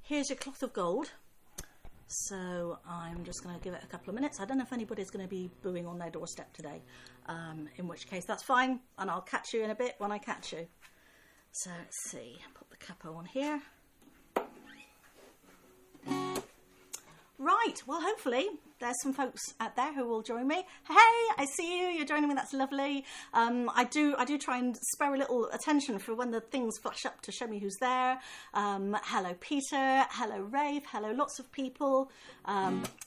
Here's your cloth of gold. So I'm just going to give it a couple of minutes. I don't know if anybody's going to be booing on their doorstep today, in which case that's fine, and I'll catch you in a bit when I catch you. So let's see, put the capo on here. Right, well hopefully there's some folks out there who will join me. Hey, I see you, you're joining me, that's lovely. I do try and spare a little attention for when the things flash up to show me who's there. Hello Peter, hello Rafe, hello lots of people.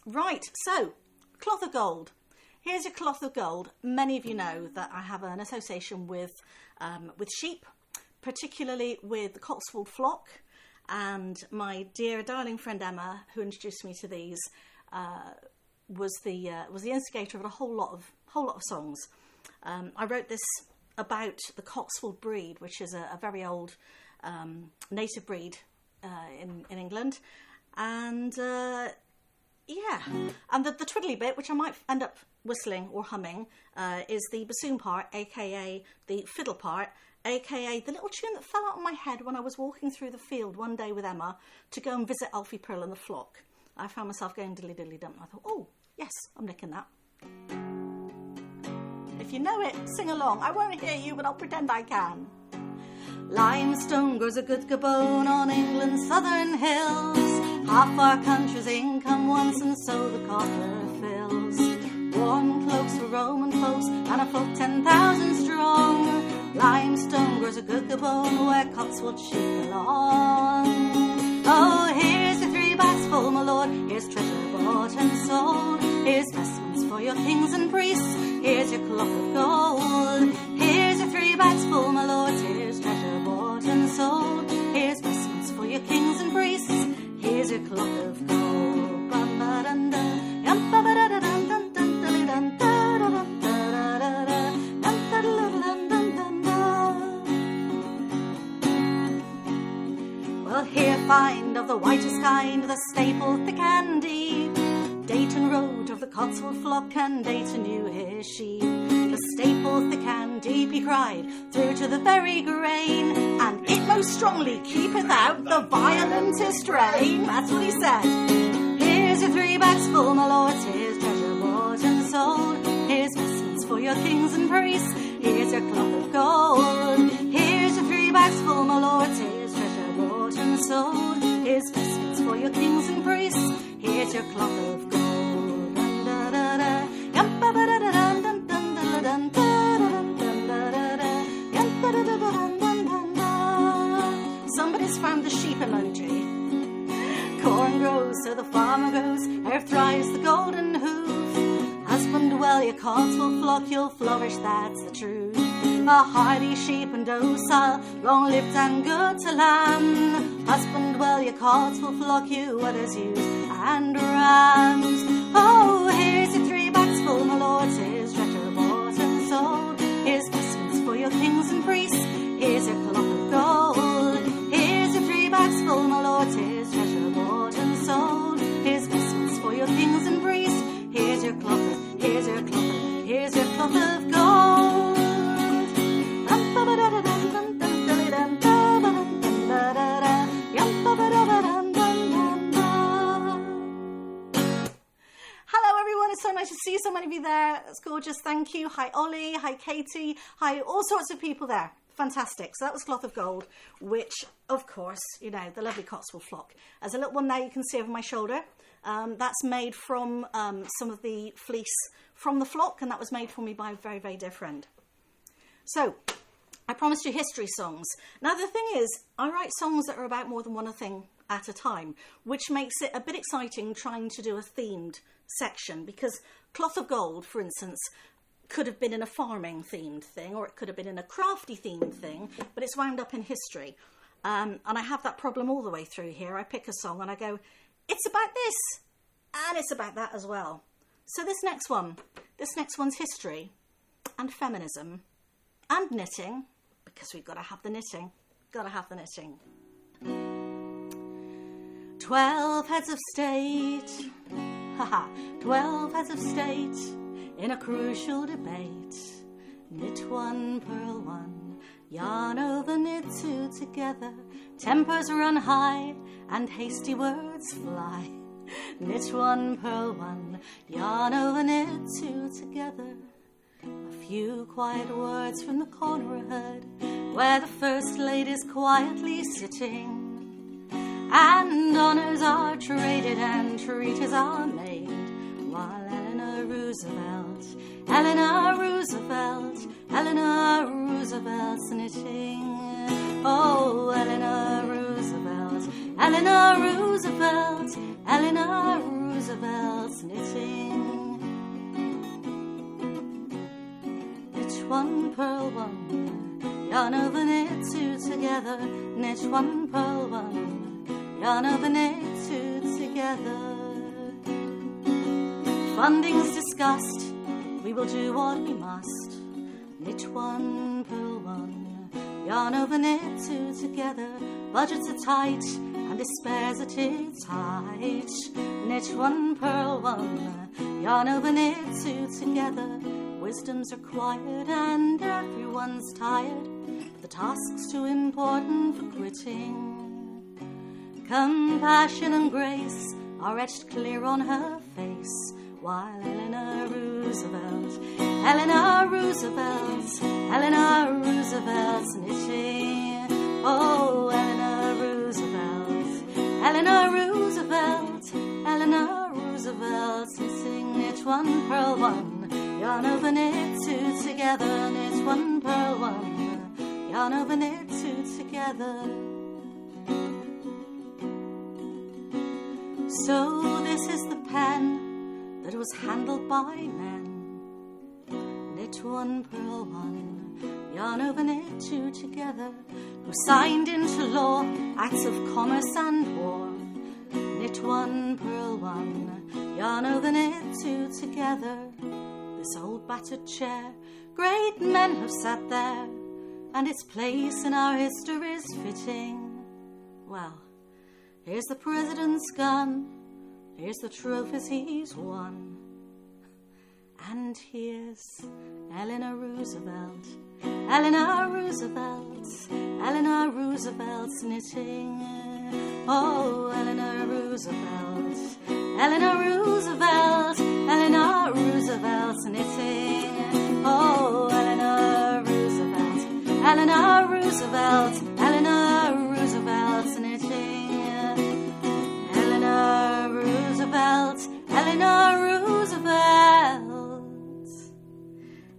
Right, so cloth of gold. Here's your cloth of gold. Many of you know that I have an association with sheep, particularly with the Cotswold flock. And my dear darling friend Emma, who introduced me to these, was the instigator of a whole lot of songs. I wrote this about the Cotswold breed, which is a very old native breed in England, and yeah, and the twiddly bit, which I might end up whistling or humming, is the bassoon part, aka the fiddle part, aka the little tune that fell out of my head when I was walking through the field one day with Emma to go and visit Alfie Pearl and the flock. I found myself going diddly diddly dum. I thought, oh yes, I'm nicking that. If you know it, sing along. I won't hear you, but I'll pretend I can. Limestone grows a good gabone on England's southern hills. Half our country's income once, and so the coffer fills. Warm cloaks for Roman folks, and a float 10,000 strong. Limestone grows a good gabone where Cotswold sheep belong. Oh, here's your 3 bags full, my lord. Here's treasure bought and sold. Here's vestments for your kings and priests. Here's your cloth of gold. Here's your 3 bags full, my lords. Here's treasure bought and sold. Here's vestments for your kings and priests. Here's your cloth of gold. Well, here find of the whitest kind, the staple thick and deep. Dayton rode of the Cotswold flock, and Dayton knew his sheep. The staple thick and deep, he cried, through to the very grain, and it most strongly keepeth out the violentest strain. That's what he said. Here's your 3 bags full, my lords. Here's treasure bought and sold. Here's vestments for your kings and priests. Here's your cloth of gold. Here's your 3 bags full, my lords. Here's treasure bought and sold. Here's vestments for your kings and priests. Here's your cloth of gold. Somebody's found the sheep emoji. Corn grows, so the farmer goes. Earth thrives, the golden hoof. Husband well your Cotswold flock, you'll flourish, that's the truth. A hardy sheep and docile, long-lived and good to lamb. Husband well your Cotswold flock, you others ewes and rams. Oh, here's your 3 bags full, my lords. Here's treasure bought and sold. Here's vestments for your kings and priests. Here's your cloth of gold. Here's your 3 bags full, my lords. Here's treasure bought and sold. Here's vestments for your kings and priests. Here's your cloth of, here's your cloth of, here's your cloth of gold. Hello everyone, it's so nice to see so many of you there. That's gorgeous, thank you. Hi Ollie, hi Katie, hi all sorts of people there. Fantastic. So that was cloth of gold, which of course, you know, the lovely Cotswold flock. There's a little one there you can see over my shoulder. That's made from some of the fleece from the flock, and that was made for me by a very, very dear friend. So I promised you history songs. Now the thing is, I write songs that are about more than one thing at a time, which makes it a bit exciting trying to do a themed section, because cloth of gold, for instance, could have been in a farming themed thing, or it could have been in a crafty themed thing, but it's wound up in history. And I have that problem all the way through here. I pick a song and I go, it's about this, and it's about that as well. So this next one's history and feminism and knitting, because we've got to have the knitting, 12 heads of state, 12 heads of state, in a crucial debate. Knit one, purl one, yarn over knit two together. Tempers run high and hasty words fly. Knit one, purl one, yarn over, knit two together. A few quiet words from the corner ahead, where the First Lady's quietly sitting, and honours are traded and treaties are made, while Eleanor Roosevelt's knitting. Oh, Eleanor Roosevelt's knitting. Knit one, purl one, yarn over, knit two together. Knit one, purl one, yarn over, knit two together. Funding's discussed, we will do what we must. Knit one, purl one, yarn over, knit two together. Budgets are tight and despair's at its height. Knit one, purl one, yarn over, knit two together. Wisdoms are quiet and everyone's tired. The task's too important for quitting. Compassion and grace are etched clear on her face, while Eleanor Roosevelt's knitting. Oh, Eleanor Roosevelt's knitting. Knit one, purl one, yarn over, knit two together. Knit one, purl one, yarn over, knit two together. So this is the pen that was handled by men. Knit one, purl one, yarn over, knit two together, who signed into law acts of commerce and war. Knit one, purl one, yarn over, knit two together. This old battered chair, great men have sat there, and its place in our history's fitting. Well, here's the president's gun, here's the trophies he's won, and here's Eleanor Roosevelt's knitting. Oh, Eleanor Roosevelt's knitting. Oh, Eleanor Roosevelt's knitting.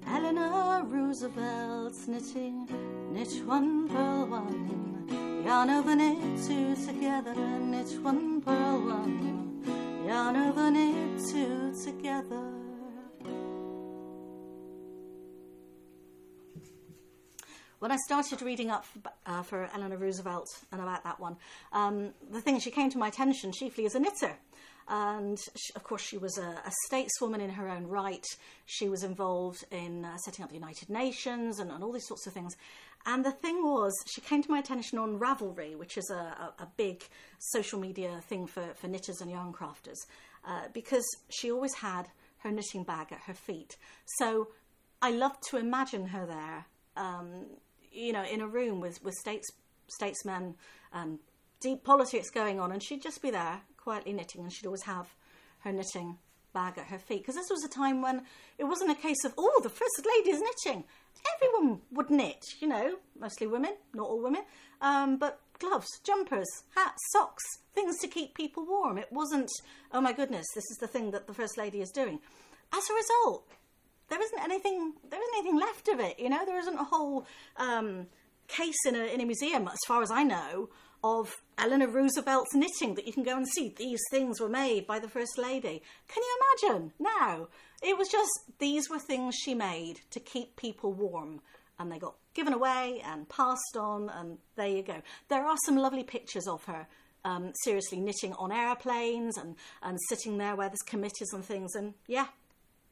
Eleanor Roosevelt's knitting. Knit one, purl one, yarn over, knit two together. Knit one, purl one, yarn over, knit two together. When I started reading up for Eleanor Roosevelt and about that one, the thing, she came to my attention chiefly as a knitter. And of course she was a stateswoman in her own right. She was involved in setting up the United Nations and all these sorts of things. And the thing was, she came to my attention on Ravelry, which is a big social media thing for knitters and yarn crafters, because she always had her knitting bag at her feet. So I loved to imagine her there, you know, in a room with statesmen and deep politics going on, and she'd just be there quietly knitting, and she'd always have her knitting bag at her feet, because this was a time when it wasn't a case of, oh, the First Lady's knitting. Everyone would knit, you know, mostly women, not all women, but gloves, jumpers, hats, socks, things to keep people warm. It wasn't, oh my goodness, this is the thing that the First Lady is doing. As a result, there isn't anything left of it, you know. There isn't a whole case in a museum, as far as I know, of Eleanor Roosevelt's knitting that you can go and see. These things were made by the First Lady. Can you imagine? No. It was just, these were things she made to keep people warm, and they got given away and passed on, and there you go. There are some lovely pictures of her seriously knitting on airplanes and sitting there where there's committees and things, and yeah,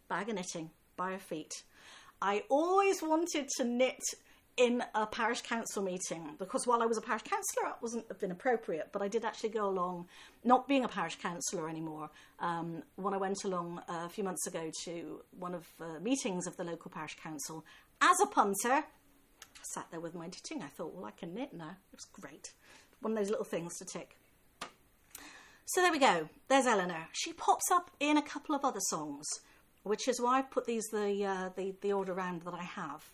bag of knitting by her feet. I always wanted to knit in a parish council meeting, because while I was a parish councillor, it wouldn't have been appropriate, but I did actually go along, not being a parish councillor anymore, when I went along a few months ago to one of the meetings of the local parish council as a punter. I sat there with my knitting. I thought, well, I can knit now. It was great. One of those little things to tick. So there we go. There's Eleanor. She pops up in a couple of other songs, which is why I've put these the order round that I have.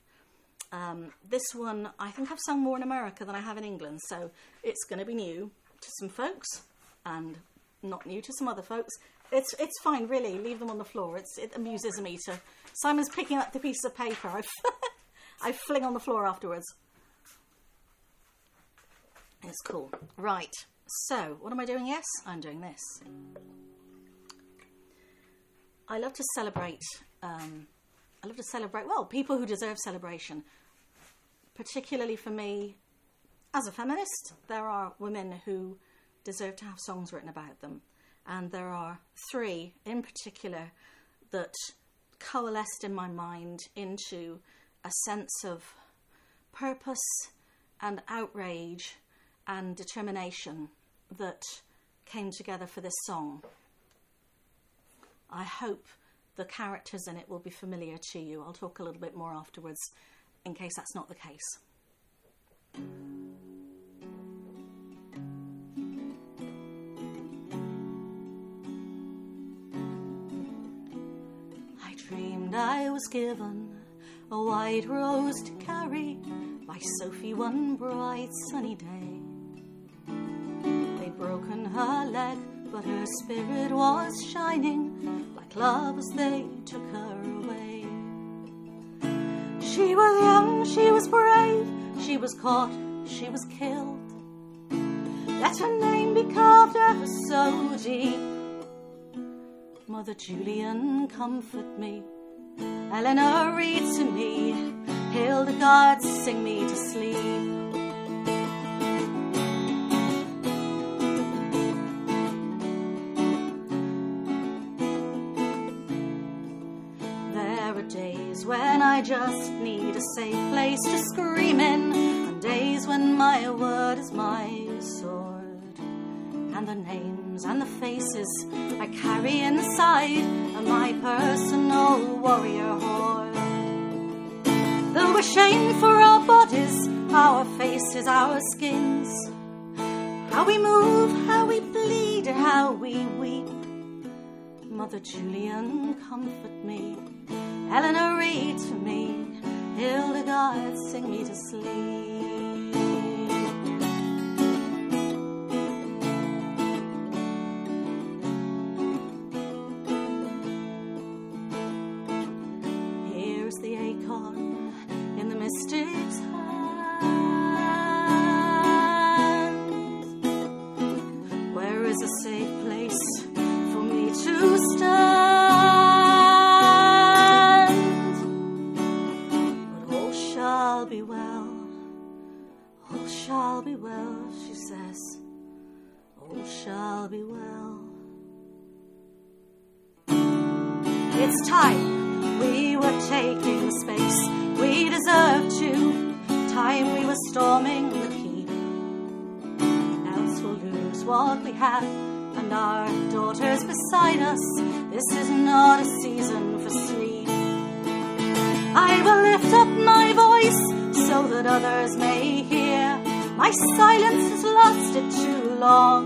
This one, I think I've sung more in America than I have in England, so it's going to be new to some folks and not new to some other folks. It's fine, really. Leave them on the floor. It amuses me to... Simon's picking up the piece of paper I fling on the floor afterwards. It's cool. Right. So, what am I doing? Yes, I'm doing this. I love to celebrate... well, people who deserve celebration. Particularly for me, as a feminist, there are women who deserve to have songs written about them. And there are 3 in particular that coalesced in my mind into a sense of purpose and outrage and determination that came together for this song. I hope the characters in it will be familiar to you. I'll talk a little bit more afterwards in case that's not the case. I dreamed I was given a white rose to carry by Sophie one bright sunny day. They'd broken her leg, but her spirit was shining like love as they took her away. She was young, she was brave, she was caught, she was killed. Let her name be carved ever so deep. Mother Julian, comfort me. Eleanor, read to me. Hildegard, sing me to sleep. When I just need a safe place to scream in, and days when my word is my sword, and the names and the faces I carry inside are my personal warrior horde. Though we're shamed for our bodies, our faces, our skins, how we move, how we bleed, how we weep. Mother Julian, comfort me. Eleanor, read to me. Hildegard, sing me to sleep. Here's the acorn in the mystic's hand. Where is a safe place for me to stand? Be well, all shall be well, she says, all shall be well. It's time we were taking space we deserved to, time we were storming the keep, else we'll lose what we have and our daughters beside us. This is not a season for sleep. I will lift up my voice so that others may hear. My silence has lasted too long.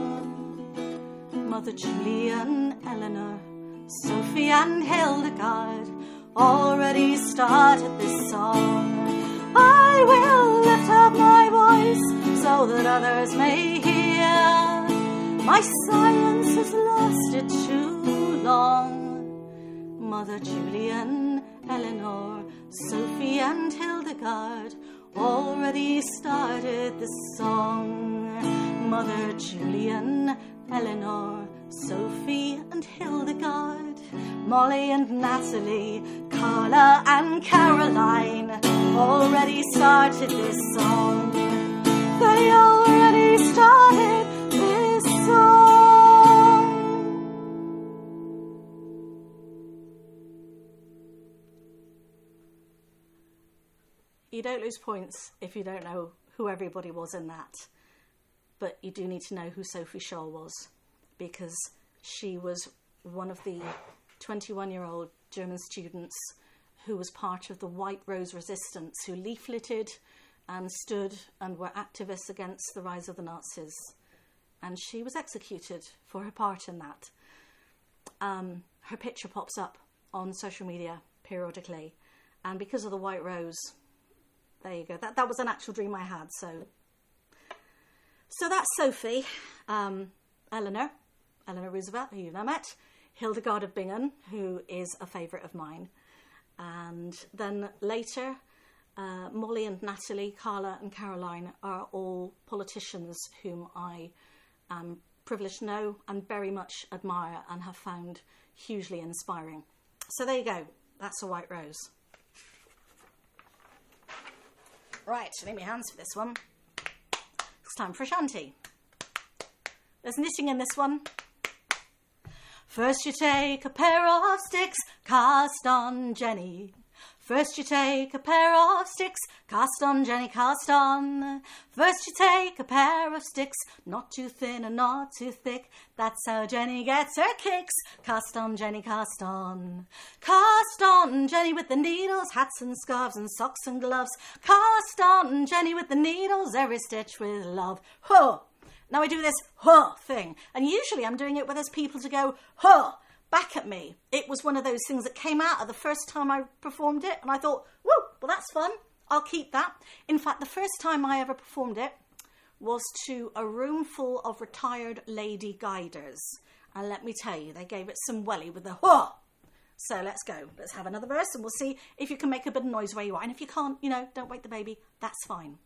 Mother Julian, Eleanor, Sophie and Hildegard already started this song. I will lift up my voice so that others may hear. My silence has lasted too long. Mother Julian, Eleanor, Sophie and Hildegard already started the song. Mother Julian, Eleanor, Sophie and Hildegard, Molly and Natalie, Carla and Caroline already started this song. They already started this song. You don't lose points if you don't know who everybody was in that. But you do need to know who Sophie Scholl was, because she was one of the 21-year-old German students who was part of the White Rose Resistance, who leafleted and stood and were activists against the rise of the Nazis. and she was executed for her part in that. Her picture pops up on social media periodically, and because of the white rose, there you go. That was an actual dream I had. So that's Sophie, Eleanor Roosevelt, who you've now met, Hildegard of Bingen, who is a favourite of mine, and then later Molly and Natalie, Carla and Caroline are all politicians whom I am privileged to know and very much admire and have found hugely inspiring. So there you go. That's a white rose. Right, I need my hands for this one. It's time for a shanty. There's knitting in this one. First you take a pair of sticks, cast on Jenny. First you take a pair of sticks, cast on Jenny, cast on. First you take a pair of sticks, not too thin and not too thick. That's how Jenny gets her kicks. Cast on Jenny, cast on. Cast on Jenny with the needles, hats and scarves and socks and gloves. Cast on Jenny with the needles, every stitch with love. Huh! Now I do this huh thing, and usually I'm doing it where there's people to go huh back at me. It was one of those things that came out of the first time I performed it, and I thought, woo, well that's fun, I'll keep that. In fact, the first time I ever performed it was to a room full of retired lady guiders, and let me tell you, they gave it some welly with the huh. So let's go, let's have another verse, and we'll see if you can make a bit of noise where you are, and if you can't, you know, don't wake the baby, that's fine.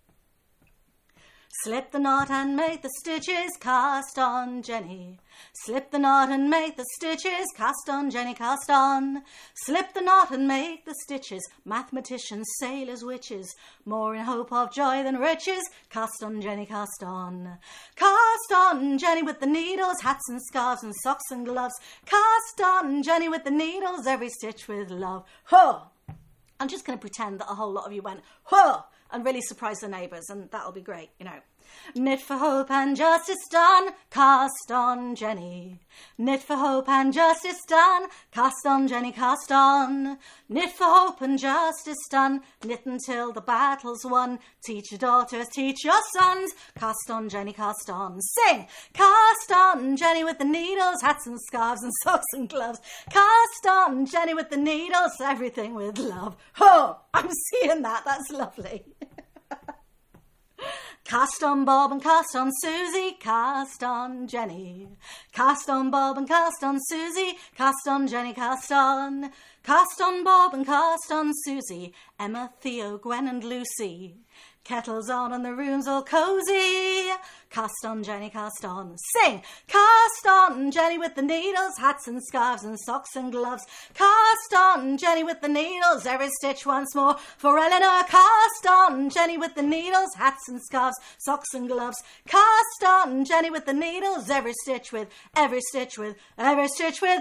Slip the knot and make the stitches, cast on Jenny. Slip the knot and make the stitches, cast on Jenny, cast on. Slip the knot and make the stitches, mathematicians, sailors, witches, more in hope of joy than riches, cast on Jenny, cast on. Cast on Jenny with the needles, hats and scarves and socks and gloves. Cast on Jenny with the needles, every stitch with love. Huh! I'm just going to pretend that a whole lot of you went, huh! And really surprise the neighbours, and that'll be great, you know. Knit for hope and justice done, cast on Jenny. Knit for hope and justice done, cast on Jenny, cast on. Knit for hope and justice done, knit until the battle's won. Teach your daughters, teach your sons, cast on Jenny, cast on. Sing! Cast on Jenny with the needles, hats and scarves and socks and gloves. Cast on Jenny with the needles, everything with love. Oh, I'm seeing that, that's lovely. Cast on Bob and cast on Susie, cast on Jenny. Cast on Bob and cast on Susie, cast on Jenny, cast on. Cast on Bob and cast on Susie, Emma, Theo, Gwen and Lucy. Kettles on and the room's all cosy. Cast on Jenny, cast on. Sing! Cast on Jenny with the needles, hats and scarves and socks and gloves. Cast on Jenny with the needles, every stitch once more. For Eleanor, cast on Jenny with the needles, hats and scarves, socks and gloves. Cast on Jenny with the needles, every stitch with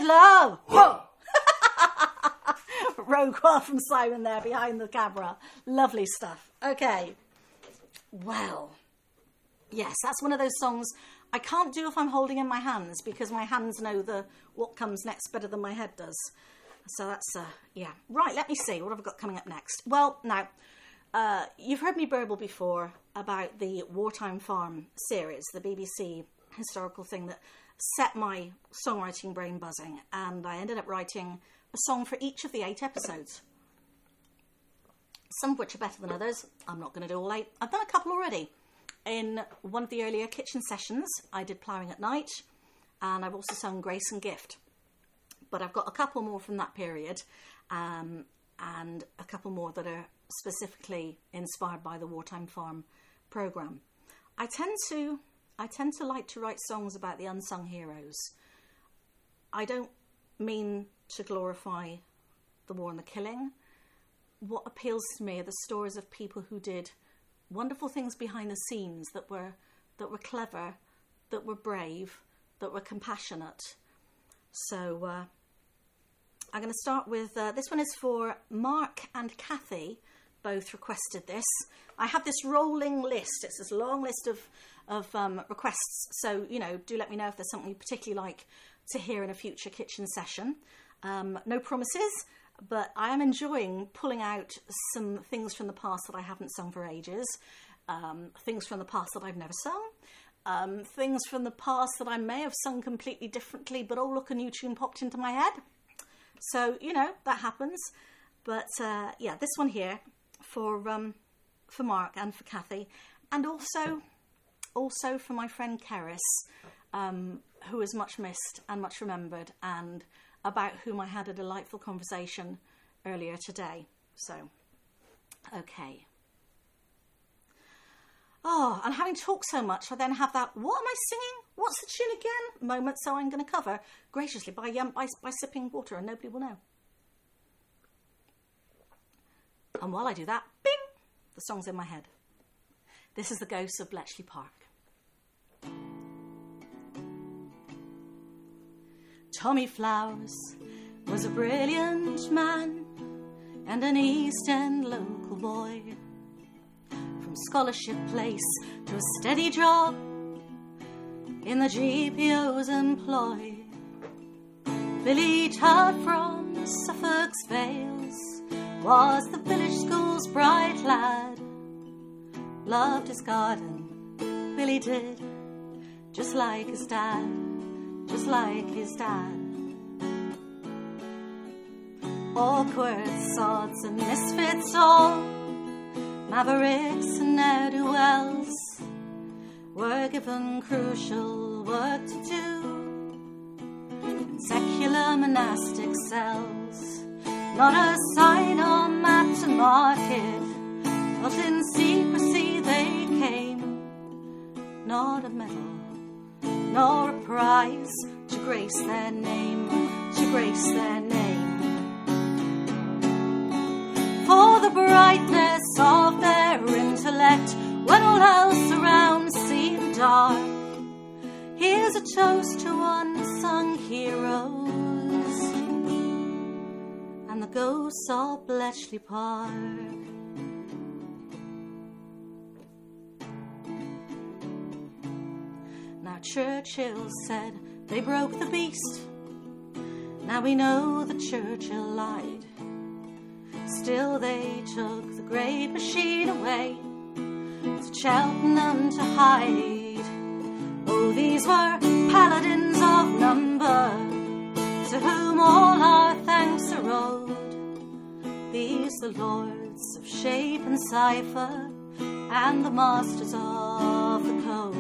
love. Whoa! Rogue from Simon there behind the camera. Lovely stuff. Okay. Well, yes, that's one of those songs I can't do if I'm holding in my hands, because my hands know what comes next better than my head does. So that's, yeah. Right, let me see. What have I got coming up next? Well, now, you've heard me burble before about the Wartime Farm series, the BBC historical thing that set my songwriting brain buzzing, and I ended up writing a song for each of the 8 episodes. Some of which are better than others. I'm not going to do all 8. I've done a couple already. In one of the earlier kitchen sessions, I did Ploughing at Night, and I've also sung Grace and Gift. But I've got a couple more from that period, and a couple more that are specifically inspired by the Wartime Farm programme. I tend to like to write songs about the unsung heroes. I don't mean to glorify the war and the killing. What appeals to me are the stories of people who did wonderful things behind the scenes, that were clever, that were brave, that were compassionate. So I'm going to start with, this one is for Mark and Kathy, both requested this. I have this rolling list. It's this long list of requests. So, you know, do let me know if there's something you particularly like to hear in a future kitchen session. No promises. But I am enjoying pulling out some things from the past that I haven't sung for ages, things from the past that I've never sung, things from the past that I may have sung completely differently, but oh look, a new tune popped into my head. So, you know, that happens. But yeah, this one here for Mark and for Kathy, and also for my friend Keris, who is much missed and much remembered, and about whom I had a delightful conversation earlier today. So, okay. Oh, and having talked so much, I then have that, what am I singing? What's the tune again? Moment, so I'm going to cover graciously by sipping water, and nobody will know. And while I do that, bing, the song's in my head. This is The Ghosts of Bletchley Park. Tommy Flowers was a brilliant man and an East End local boy. From scholarship place to a steady job in the GPO's employ. Billy Todd from Suffolk's Vales was the village school's bright lad. Loved his garden, Billy did, just like his dad, just like his dad. Awkward sods and misfits all, mavericks and ne'er-do-wells, were given crucial work to do in secular monastic cells. Not a sign or map to mark it, but in secrecy they came. Not a medal, nor a prize to grace their name, to grace their name. For the brightness of their intellect, when all else around seemed dark. Here's a toast to unsung heroes and the ghosts of Bletchley Park. Now Churchill said they broke the beast. Now we know that Churchill lied. Still they took the great machine away to Cheltenham to hide. Oh, these were paladins of number, to whom all our thanks are owed. These the lords of shape and cipher, and the masters of the code.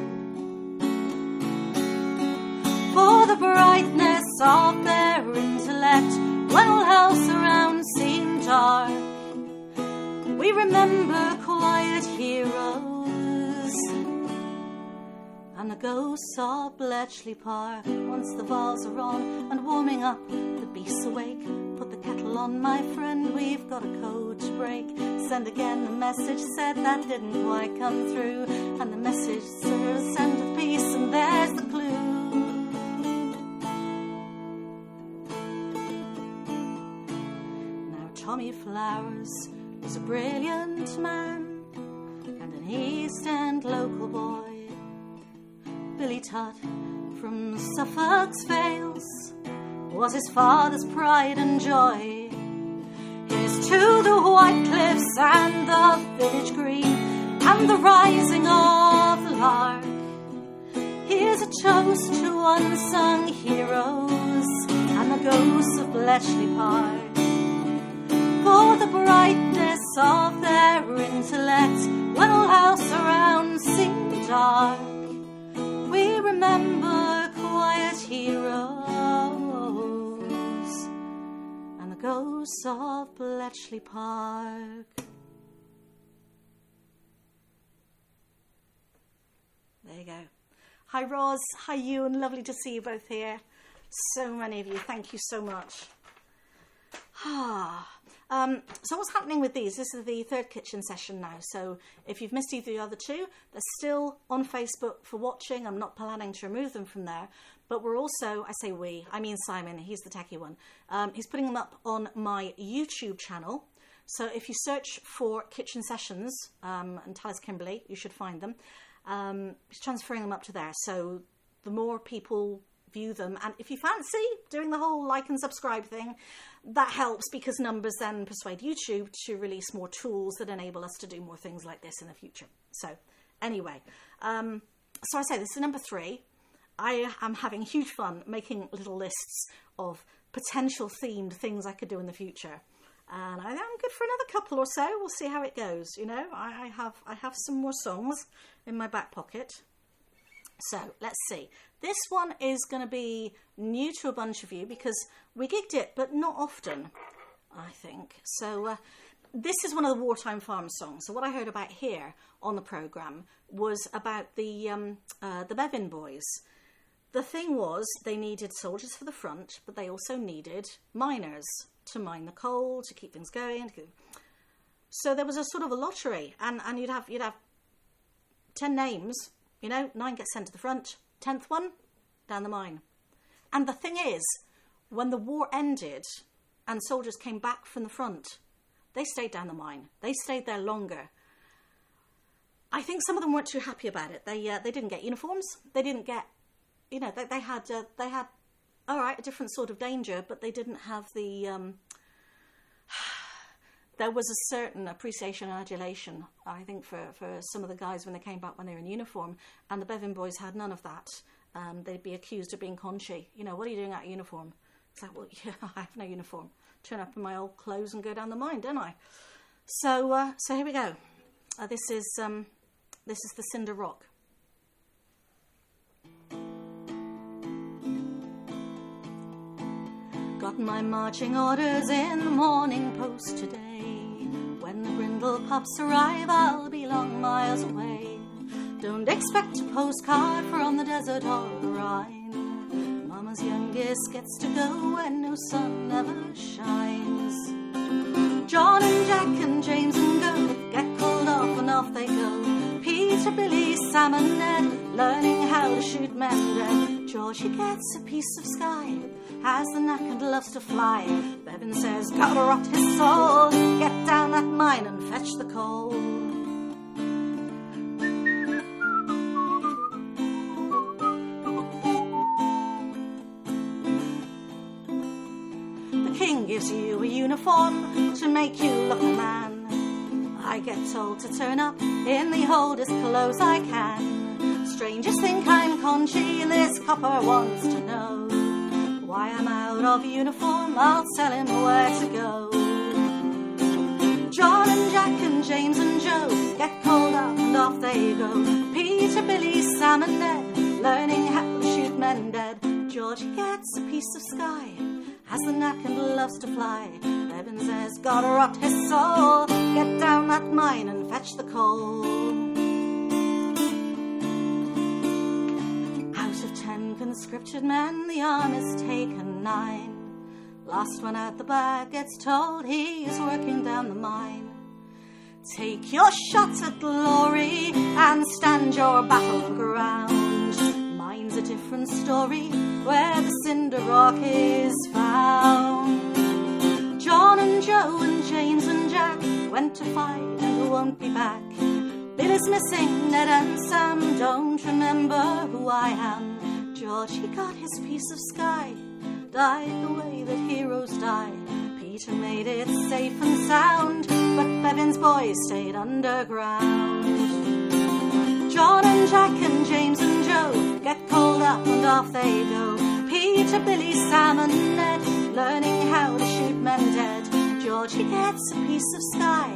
For the brightness of their intellect, when all else around seemed dark, we remember quiet heroes and the ghosts of Bletchley Park. Once the valves are on and warming up, the beasts awake. Put the kettle on, my friend, we've got a code to break. Send again, the message said that didn't quite come through, and the message says send with peace, and there's the clue. Tommy Flowers was a brilliant man and an East End local boy. Billy Todd from Suffolk's Vales was his father's pride and joy. Here's to the White Cliffs and the village green and the rising of the lark. Here's a toast to unsung heroes and the ghosts of Bletchley Park. For the brightness of their intellect, when all else around seemed dark, we remember quiet heroes and the ghosts of Bletchley Park. There you go. Hi Roz, hi Ewan, lovely to see you both here. So many of you, thank you so much. So what's happening with these? This is the third kitchen session now. So if you've missed either the other two, they're still on Facebook for watching. I'm not planning to remove them from there. But we're also, I say we, I mean Simon, he's the techie one. He's putting them up on my YouTube channel. So if you search for kitchen sessions and Talis Kimberley, you should find them. He's transferring them up to there. So the more people view them, and if you fancy doing the whole like and subscribe thing, that helps, because numbers then persuade YouTube to release more tools that enable us to do more things like this in the future. So anyway, so I say this is number 3. I am having huge fun making little lists of potential themed things I could do in the future. And I think I'm good for another couple or so. We'll see how it goes. You know, I have some more songs in my back pocket. So let's see. This one is going to be new to a bunch of you because we gigged it, but not often, I think. So this is one of the Wartime Farm songs. So what I heard about here on the programme was about the Bevan boys. The thing was they needed soldiers for the front, but they also needed miners to mine the coal, to keep things going. So there was a sort of a lottery, and you'd have 10 names, you know, 9 get sent to the front, 10th one, down the mine. And the thing is, when the war ended and soldiers came back from the front, they stayed down the mine. They stayed there longer. I think some of them weren't too happy about it. They didn't get uniforms. They didn't get, you know, they had all right, a different sort of danger, but they didn't have the, there was a certain appreciation and adulation, I think, for some of the guys when they came back when they were in uniform, and the Bevan boys had none of that. They'd be accused of being conchy. You know, what are you doing out of uniform? It's like, well, yeah, I have no uniform. Turn up in my old clothes and go down the mine, don't I? So, so here we go. This is the Cinder Rock. Got my marching orders in the Morning Post today. When the Brindle pups arrive, I'll be long miles away. Don't expect a postcard from the desert or the Rhine. Mama's youngest gets to go when no sun ever shines. John and Jack and James and Go get called off and off they go. Peter, Billy, Sam and Ned learning how to shoot men dead. George, he gets a piece of sky, has the knack and loves to fly. Bevan says, gotta rot his soul, get down that mine and fetch the coal. The king gives you a uniform to make you look a man. I get told to turn up in the oldest clothes I can. Strangers think I'm conchy and this copper wants to know why I'm out of uniform. I'll tell him where to go. John and Jack and James and Joe get called up and off they go. Peter, Billy, Sam and Ned learning how to shoot men dead. George gets a piece of sky, has the knack and loves to fly. Bevan says, gotta rot his soul, get down that mine and fetch the coal. Out of 10 conscripted men, the army's taken 9. Last one out the bag gets told he's working down the mine. Take your shot at glory and stand your battle ground. Mine's a different story where the Cinder Rock is found. John and Joe and James and Jack went to fight and won't be back. Billy's missing, Ned and Sam don't remember who I am. George, he got his piece of sky, died the way that heroes die. Peter made it safe and sound, but Bevan's boys stayed underground. John and Jack and James and Joe get called up and off they go. Peter, Billy, Sam and Ned learning how to shoot men dead. George, he gets a piece of sky,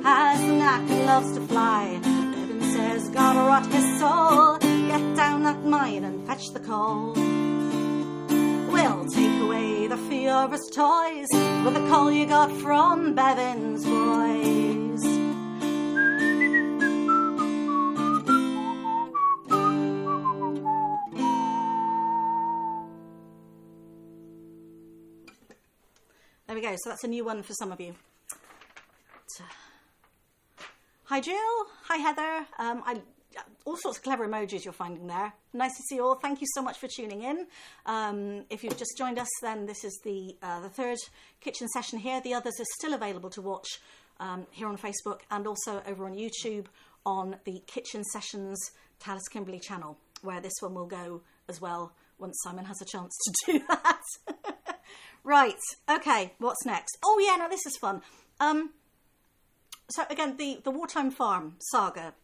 has the knack and loves to fly. Bevan says, gotta rot his soul, get down that mine and fetch the coal. We'll take away the fear of his toys with the coal you got from Bevan's boys. There we go, so that's a new one for some of you. Hi Jill, hi Heather, all sorts of clever emojis you're finding there. Nice to see you all, thank you so much for tuning in. If you've just joined us, then this is the third kitchen session here. The others are still available to watch here on Facebook and also over on YouTube on the Kitchen Sessions Talis Kimberley channel, where this one will go as well once Simon has a chance to do that. Right, okay, what's next? Oh yeah, now this is fun. So again, the Wartime Farm saga,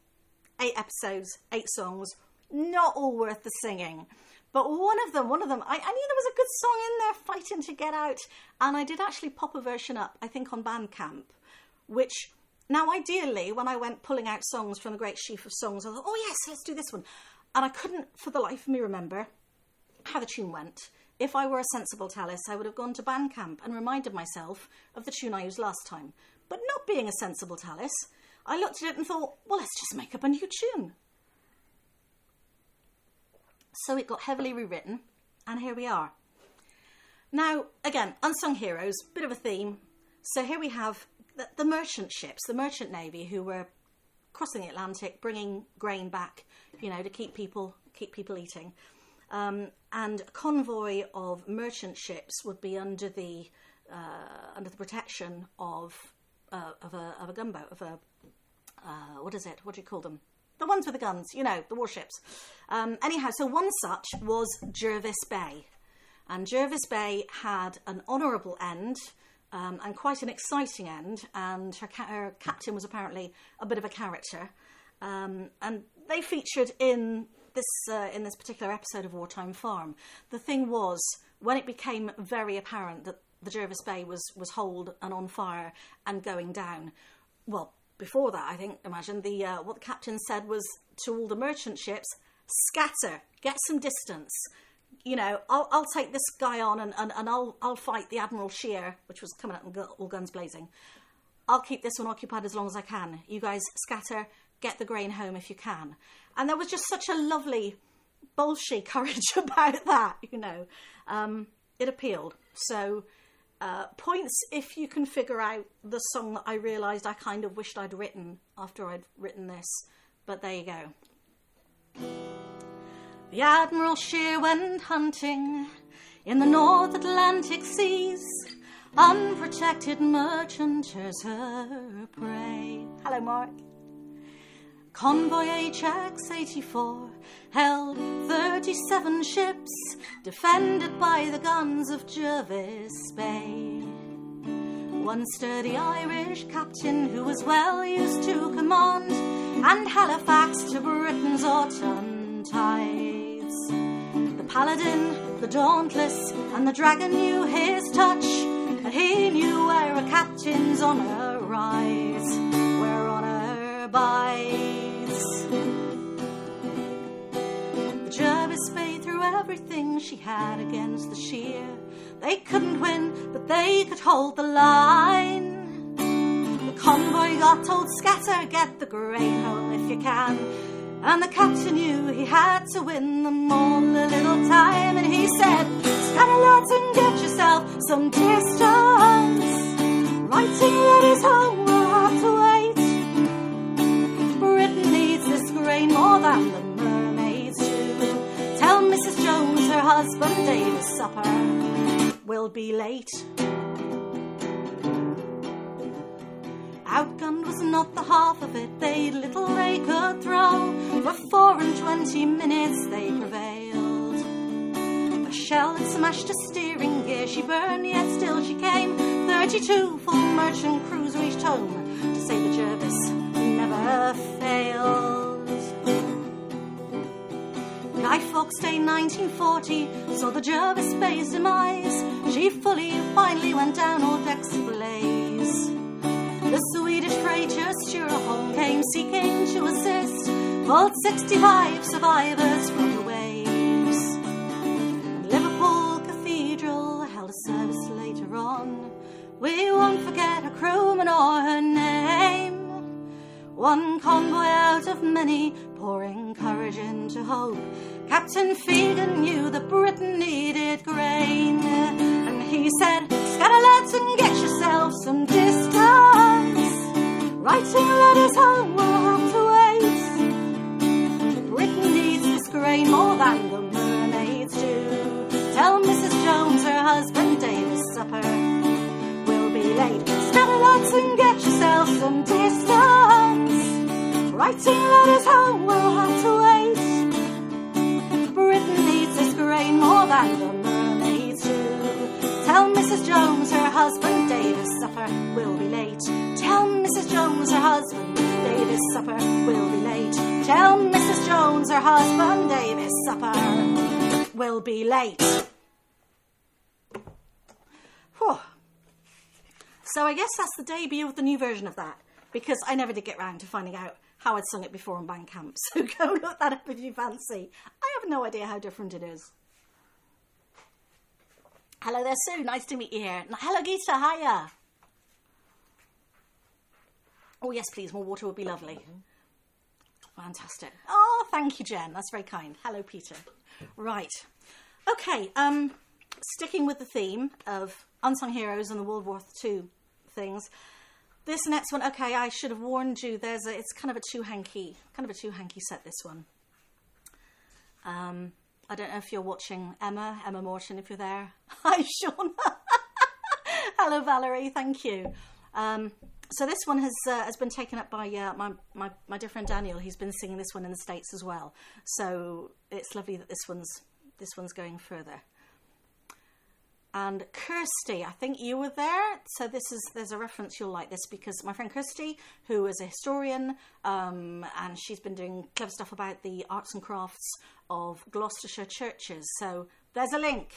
8 episodes, 8 songs, not all worth the singing. But one of them, I knew there was a good song in there, Fighting to Get Out. And I did actually pop a version up, I think on Bandcamp, which, now ideally, when I went pulling out songs from the great sheaf of songs, I thought, oh yes, let's do this one. And I couldn't, for the life of me, remember how the tune went. If I were a sensible Talis, I would have gone to Bandcamp and reminded myself of the tune I used last time. But not being a sensible Talis, I looked at it and thought, well, let's just make up a new tune. So it got heavily rewritten, and here we are. Now, again, unsung heroes, bit of a theme. So here we have the merchant ships, the merchant navy, who were crossing the Atlantic, bringing grain back, you know, to keep people eating. And a convoy of merchant ships would be under the protection of a gunboat, what is it? What do you call them? The ones with the guns, you know, the warships. Anyhow, so one such was Jervis Bay. And Jervis Bay had an honourable end and quite an exciting end. And her captain was apparently a bit of a character. And they featured in this particular episode of Wartime Farm. The thing was, when it became very apparent that the Jervis Bay was holed and on fire and going down, well, before that, I think, imagine, what the captain said was to all the merchant ships, scatter, get some distance. You know, I'll take this guy on and I'll fight the Admiral Shear, which was coming up and all guns blazing. I'll keep this one occupied as long as I can. You guys scatter, get the grain home if you can. And there was just such a lovely bolshy courage about that, you know. It appealed. So points if you can figure out the song that I realised I kind of wished I'd written after I'd written this. But there you go. The Admiral Shear went hunting in the North Atlantic seas. Unprotected merchanters her prey. Hello, Mark. Convoy HX-84 held 37 ships, defended by the guns of Jervis Bay. One sturdy Irish captain who was well used to command, and Halifax to Britain's autumn tides. The Paladin, the Dauntless, and the Dragon knew his touch, and he knew where a captain's honour rides, where honour bides. The Jervis Bay threw everything she had against the Shear. They couldn't win, but they could hold the line. The convoy got told, scatter, get the grain home if you can. And the captain knew he had to win them all a little time. And he said, scatter lads and get yourself some distance. Writing letters home will have to wait. Britain needs this grain more than the mermaids do. Tell Mrs. Jones her husband David's supper will be late. Outgunned was not the half of it, they'd little they could throw. For 24 minutes they prevailed. A shell had smashed a steering gear, she burned, yet still she came. 32 full merchant crews reached home to say the Jervis never failed. Guy Fawkes Day 1940 saw the Jervis Bay's demise. She finally went down, all decks ablaze. The Swedish freighter Sturehome came seeking to assist, pulled 65 survivors from the waves. Liverpool Cathedral held a service later on. We won't forget her crewman or her name. One convoy out of many, pouring courage into hope. Captain Fegan knew that Britain needed grain, and he said, scatter lads and get yourself some distance. Writing letters home will have to wait. Britain needs this grain more than the mermaids do. Tell Mrs. Jones her husband David's supper will be late. Scatter lads and get yourself some distance. Writing letters home will have to wait. Britain needs this grain more than the mermaids do. Tell Mrs. Jones her husband David's supper will be late. Tell Mrs. Jones her husband David's supper will be late. Tell Mrs. Jones, her husband Davis, supper will be late. Whew. So I guess that's the debut of the new version of that, because I never did get round to finding out how I'd sung it before on Bandcamp. So go look that up if you fancy. I have no idea how different it is. Hello there, Sue. Nice to meet you here. Hello, Gita. Hiya. Oh, yes, please. More water would be lovely. Fantastic. Oh, thank you, Jen. That's very kind. Hello, Peter. Right. Okay. Sticking with the theme of unsung heroes and the World War II things. This next one, okay, I should have warned you. It's kind of a too hanky set. This one. I don't know if you're watching Emma Morton. If you're there, hi, Sean. Hello, Valerie. Thank you. So this one has been taken up by my dear friend Daniel. He's been singing this one in the States as well. So it's lovely that this one's going further. And Kirsty, I think you were there. So there's a reference, you'll like this, because my friend Kirsty, who is a historian, and she's been doing clever stuff about the arts and crafts of Gloucestershire churches. So there's a link.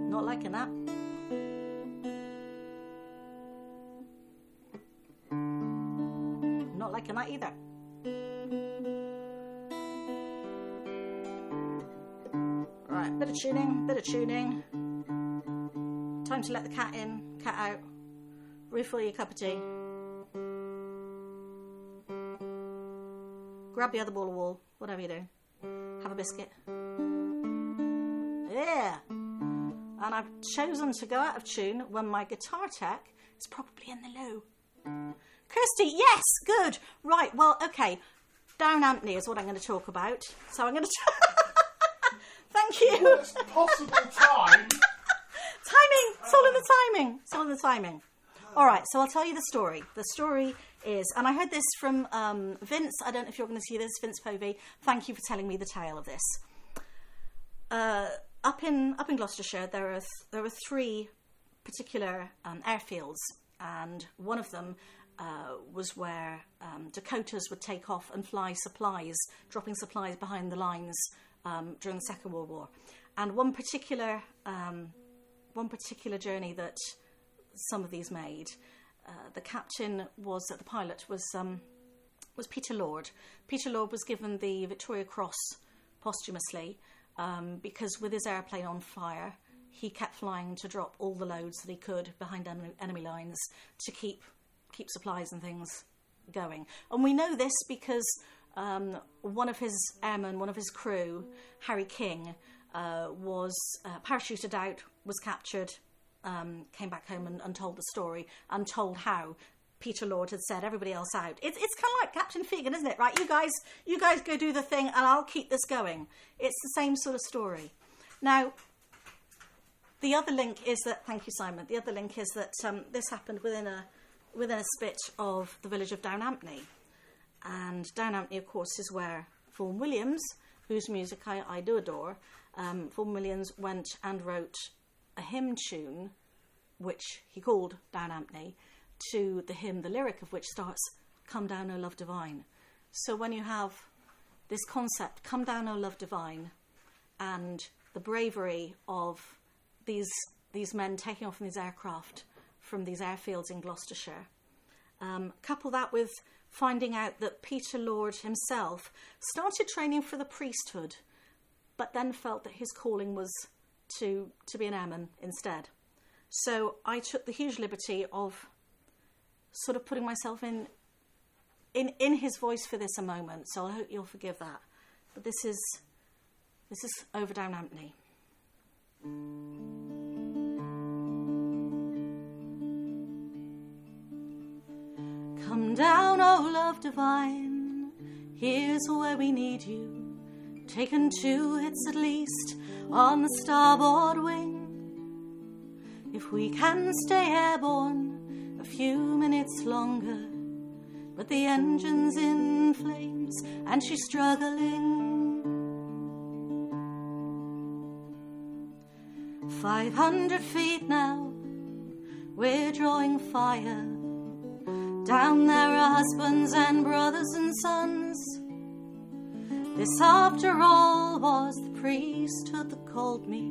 Not liking that. Not liking that either. Right, bit of tuning. Time to let the cat in, cat out. Refill your cup of tea. Grab the other ball of wool, whatever you do. Have a biscuit. Yeah. And I've chosen to go out of tune when my guitar tech is probably in the low. Kirsty, yes, good. Right, well, okay. Down Ampney is what I'm going to talk about. So I'm going to... Thank you. What's possible time? Timing. It's all in the timing. All right, so I'll tell you the story. The story is, and I heard this from Vince. I don't know if you're going to see this, Vince Povey. Thank you for telling me the tale of this. Up in Gloucestershire, there are three particular airfields, and one of them was where Dakotas would take off and fly supplies, dropping supplies behind the lines during the Second World War. And one particular journey that some of these made, the pilot was Peter Lord. Peter Lord was given the Victoria Cross posthumously because with his airplane on fire, he kept flying to drop all the loads that he could behind enemy lines to keep supplies and things going. And we know this because one of his airmen, one of his crew, Harry King, was parachuted out, was captured, came back home and told the story and told how Peter Lord had said everybody else out. It's kind of like Captain Fegan, isn't it? Right, you guys go do the thing and I'll keep this going. It's the same sort of story. Now, the other link is that, thank you, Simon. The other link is that this happened within a spit of the village of Down Ampney. And Down Ampney, of course, is where Vaughan Williams, whose music I do adore, Vaughan Williams went and wrote a hymn tune, which he called Down Ampney, to the hymn, the lyric of which starts, "Come down, O love divine." So when you have this concept, "Come down, O love divine," and the bravery of these men taking off in these aircraft from these airfields in Gloucestershire, couple that with finding out that Peter Lord himself started training for the priesthood, but then felt that his calling was to be an airman instead. So I took the huge liberty of sort of putting myself in his voice for this a moment. So I hope you'll forgive that. But this is Over Down Ampney. Come down, O love divine, here's where we need you. Taken 2 hits at least on the starboard wing. If we can stay airborne a few minutes longer, but the engine's in flames and she's struggling. 500 feet now, we're drawing fire. Down there are husbands and brothers and sons. This, after all, was the priesthood that called me.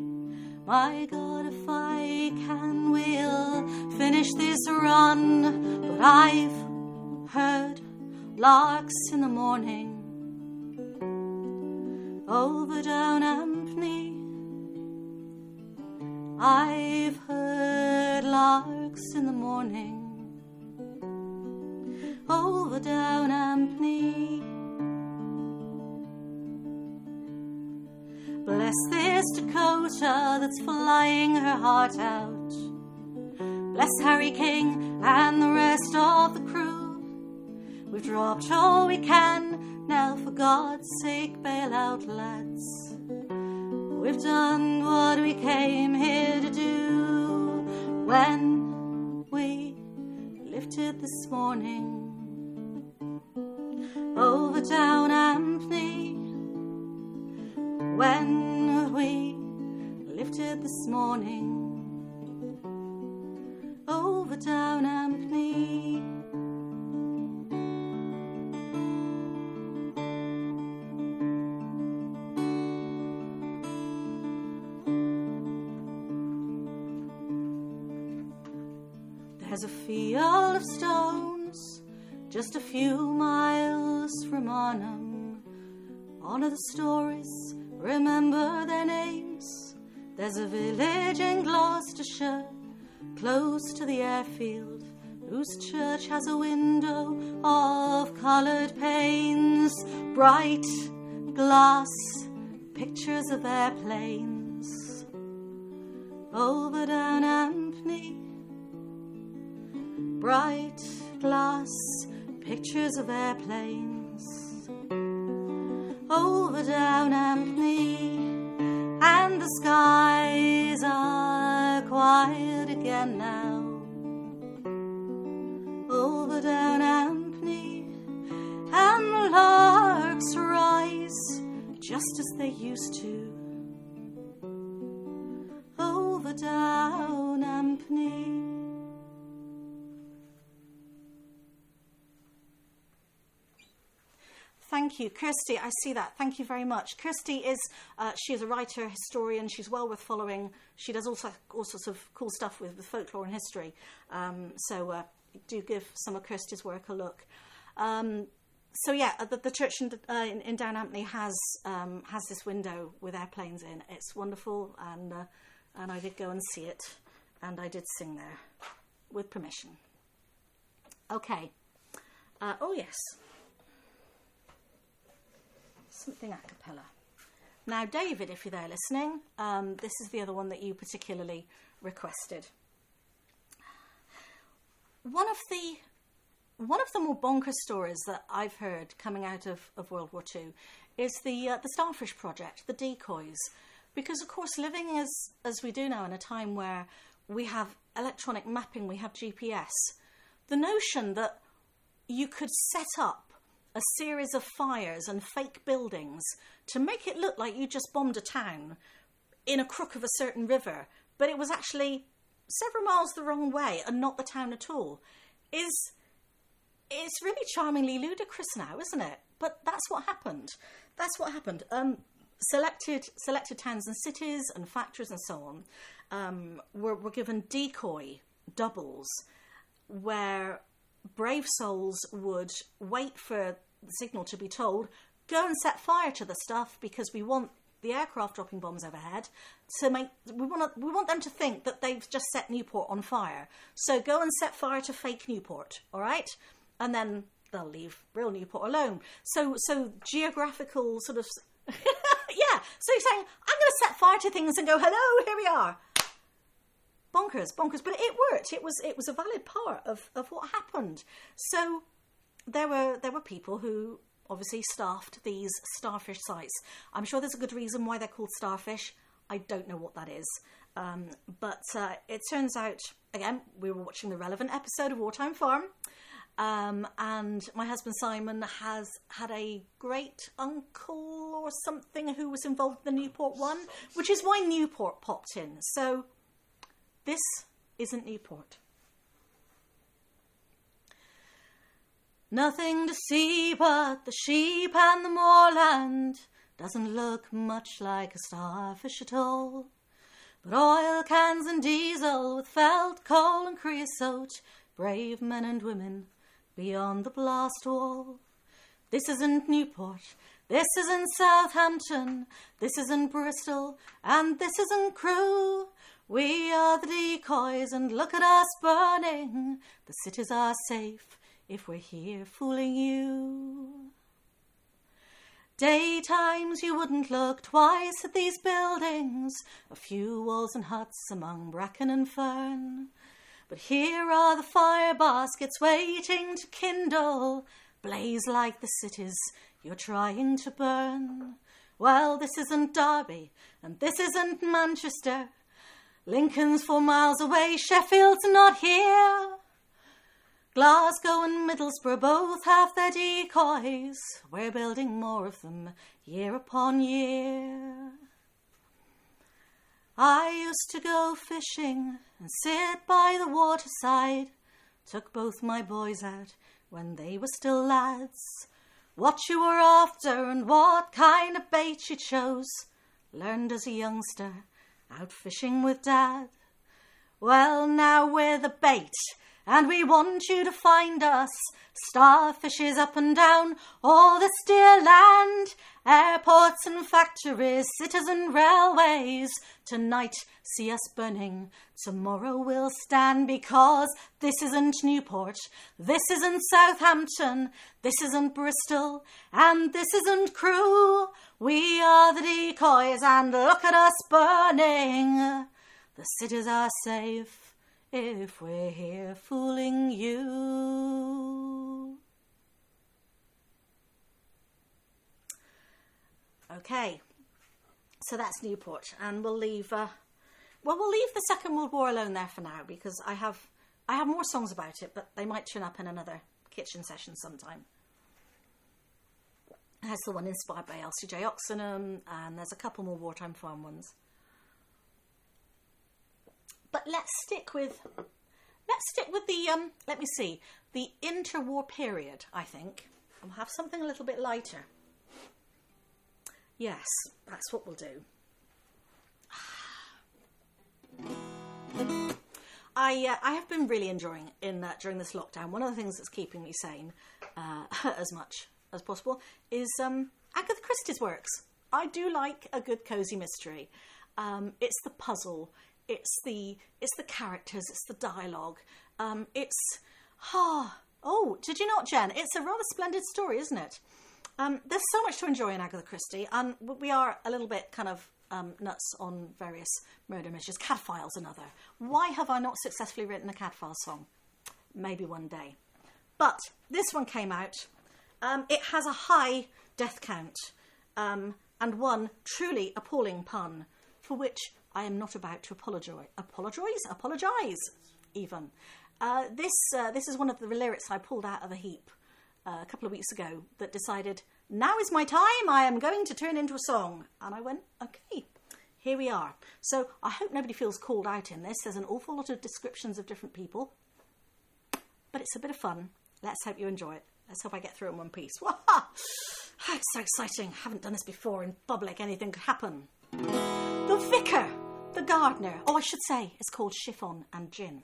My God, if I can, we'll finish this run. But I've heard larks in the morning over down Ampney. I've heard larks in the morning over down Ampney. Bless this Dakota that's flying her heart out. Bless Harry King and the rest of the crew. We've dropped all we can, now for God's sake bail out, lads. We've done what we came here to do. When we lifted this morning over down Ampney, when we lifted this morning over down Ampney. There's a field of stones just a few miles from Arnhem. Honor the stories, remember their names. There's a village in Gloucestershire, close to the airfield, whose church has a window of coloured panes, bright glass pictures of airplanes. Over down Ampney, bright glass pictures of airplanes. Over down Ampney, and the skies are quiet again now. Over down Ampney, and the larks rise just as they used to. Over down Ampney. Thank you, Kirsty. I see that. Thank you very much. Kirsty is she is a writer, historian. She's well worth following. She does all sorts of cool stuff with folklore and history. So do give some of Kirsty's work a look. So yeah, the church in Down Ampney has this window with airplanes in. It's wonderful, and I did go and see it, and I did sing there with permission. Okay. Oh yes. Something a cappella. Now, David, if you're there listening, this is the other one that you particularly requested. One of the more bonkers stories that I've heard coming out of World War II is the Starfish Project, the decoys, because of course, living as we do now in a time where we have electronic mapping, we have GPS, the notion that you could set up a series of fires and fake buildings to make it look like you just bombed a town in a crook of a certain river, but it was actually several miles the wrong way and not the town at all, it's really charmingly ludicrous now, isn't it? But that's what happened. That's what happened. Selected towns and cities and factories and so on were given decoy doubles where brave souls would wait for the signal to be told, go and set fire to the stuff because we want the aircraft dropping bombs overhead to make, we want them to think that they've just set Newport on fire. So go and set fire to fake Newport, all right? And then they'll leave real Newport alone. So geographical sort of, yeah. So you're saying, I'm going to set fire to things and go, hello, here we are. Bonkers, but it worked. It was a valid part of what happened. So there were people who obviously staffed these starfish sites. I'm sure there's a good reason why they're called starfish. I don't know what that is. But it turns out, again, we were watching the relevant episode of Wartime Farm. And my husband Simon has had a great uncle or something who was involved in the Newport one, which is why Newport popped in. So this isn't Newport. Nothing to see but the sheep and the moorland. Doesn't look much like a starfish at all. But oil cans and diesel with felt, coal and creosote, brave men and women beyond the blast wall. This isn't Newport, this isn't Southampton, this isn't Bristol, and this isn't Crewe. We are the decoys and look at us burning. The cities are safe if we're here fooling you. Daytimes you wouldn't look twice at these buildings, a few walls and huts among bracken and fern. But here are the fire baskets waiting to kindle, blaze like the cities you're trying to burn. Well, this isn't Derby, and this isn't Manchester. Lincoln's 4 miles away, Sheffield's not here. Glasgow and Middlesbrough both have their decoys. We're building more of them year upon year. I used to go fishing and sit by the waterside. Took both my boys out when they were still lads. What you were after and what kind of bait you chose, learned as a youngster out fishing with Dad. Well, now we're the bait, and we want you to find us. Starfishes up and down all this dear land. Airports and factories, cities and railways. Tonight see us burning, tomorrow we'll stand. Because this isn't Newport, this isn't Southampton, this isn't Bristol, and this isn't Crewe. We are the decoys and look at us burning. The cities are safe if we're here fooling you. Okay, so that's Newport, and we'll leave the Second World War alone there for now, because I have more songs about it, but they might turn up in another kitchen session sometime. There's the one inspired by L.C.J. Oxenham, and there's a couple more wartime farm ones. But let's stick with the let me see, the interwar period. I think I'll have something a little bit lighter. Yes, that's what we'll do. I have been really enjoying during this lockdown. One of the things that's keeping me sane as much as possible is Agatha Christie's works. I do like a good cosy mystery. It's the puzzle. It's the characters. It's the dialogue. Did you not, Jen? It's a rather splendid story, isn't it? There's so much to enjoy in Agatha Christie, and we are a little bit kind of nuts on various murder mysteries. Cadfile's another. Why have I not successfully written a Cadfile song? Maybe one day. But this one came out. It has a high death count and one truly appalling pun, for which I am not about to apologise even. This is one of the lyrics I pulled out of a heap a couple of weeks ago that decided, now is my time, I am going to turn into a song. And I went, okay, here we are. So I hope nobody feels called out in this. There's an awful lot of descriptions of different people, but it's a bit of fun. Let's hope you enjoy it. Let's hope I get through in one piece. It's so exciting. I haven't done this before in public. Anything could happen. The Vicar, the Gardener. Oh, I should say it's called Chiffon Gin.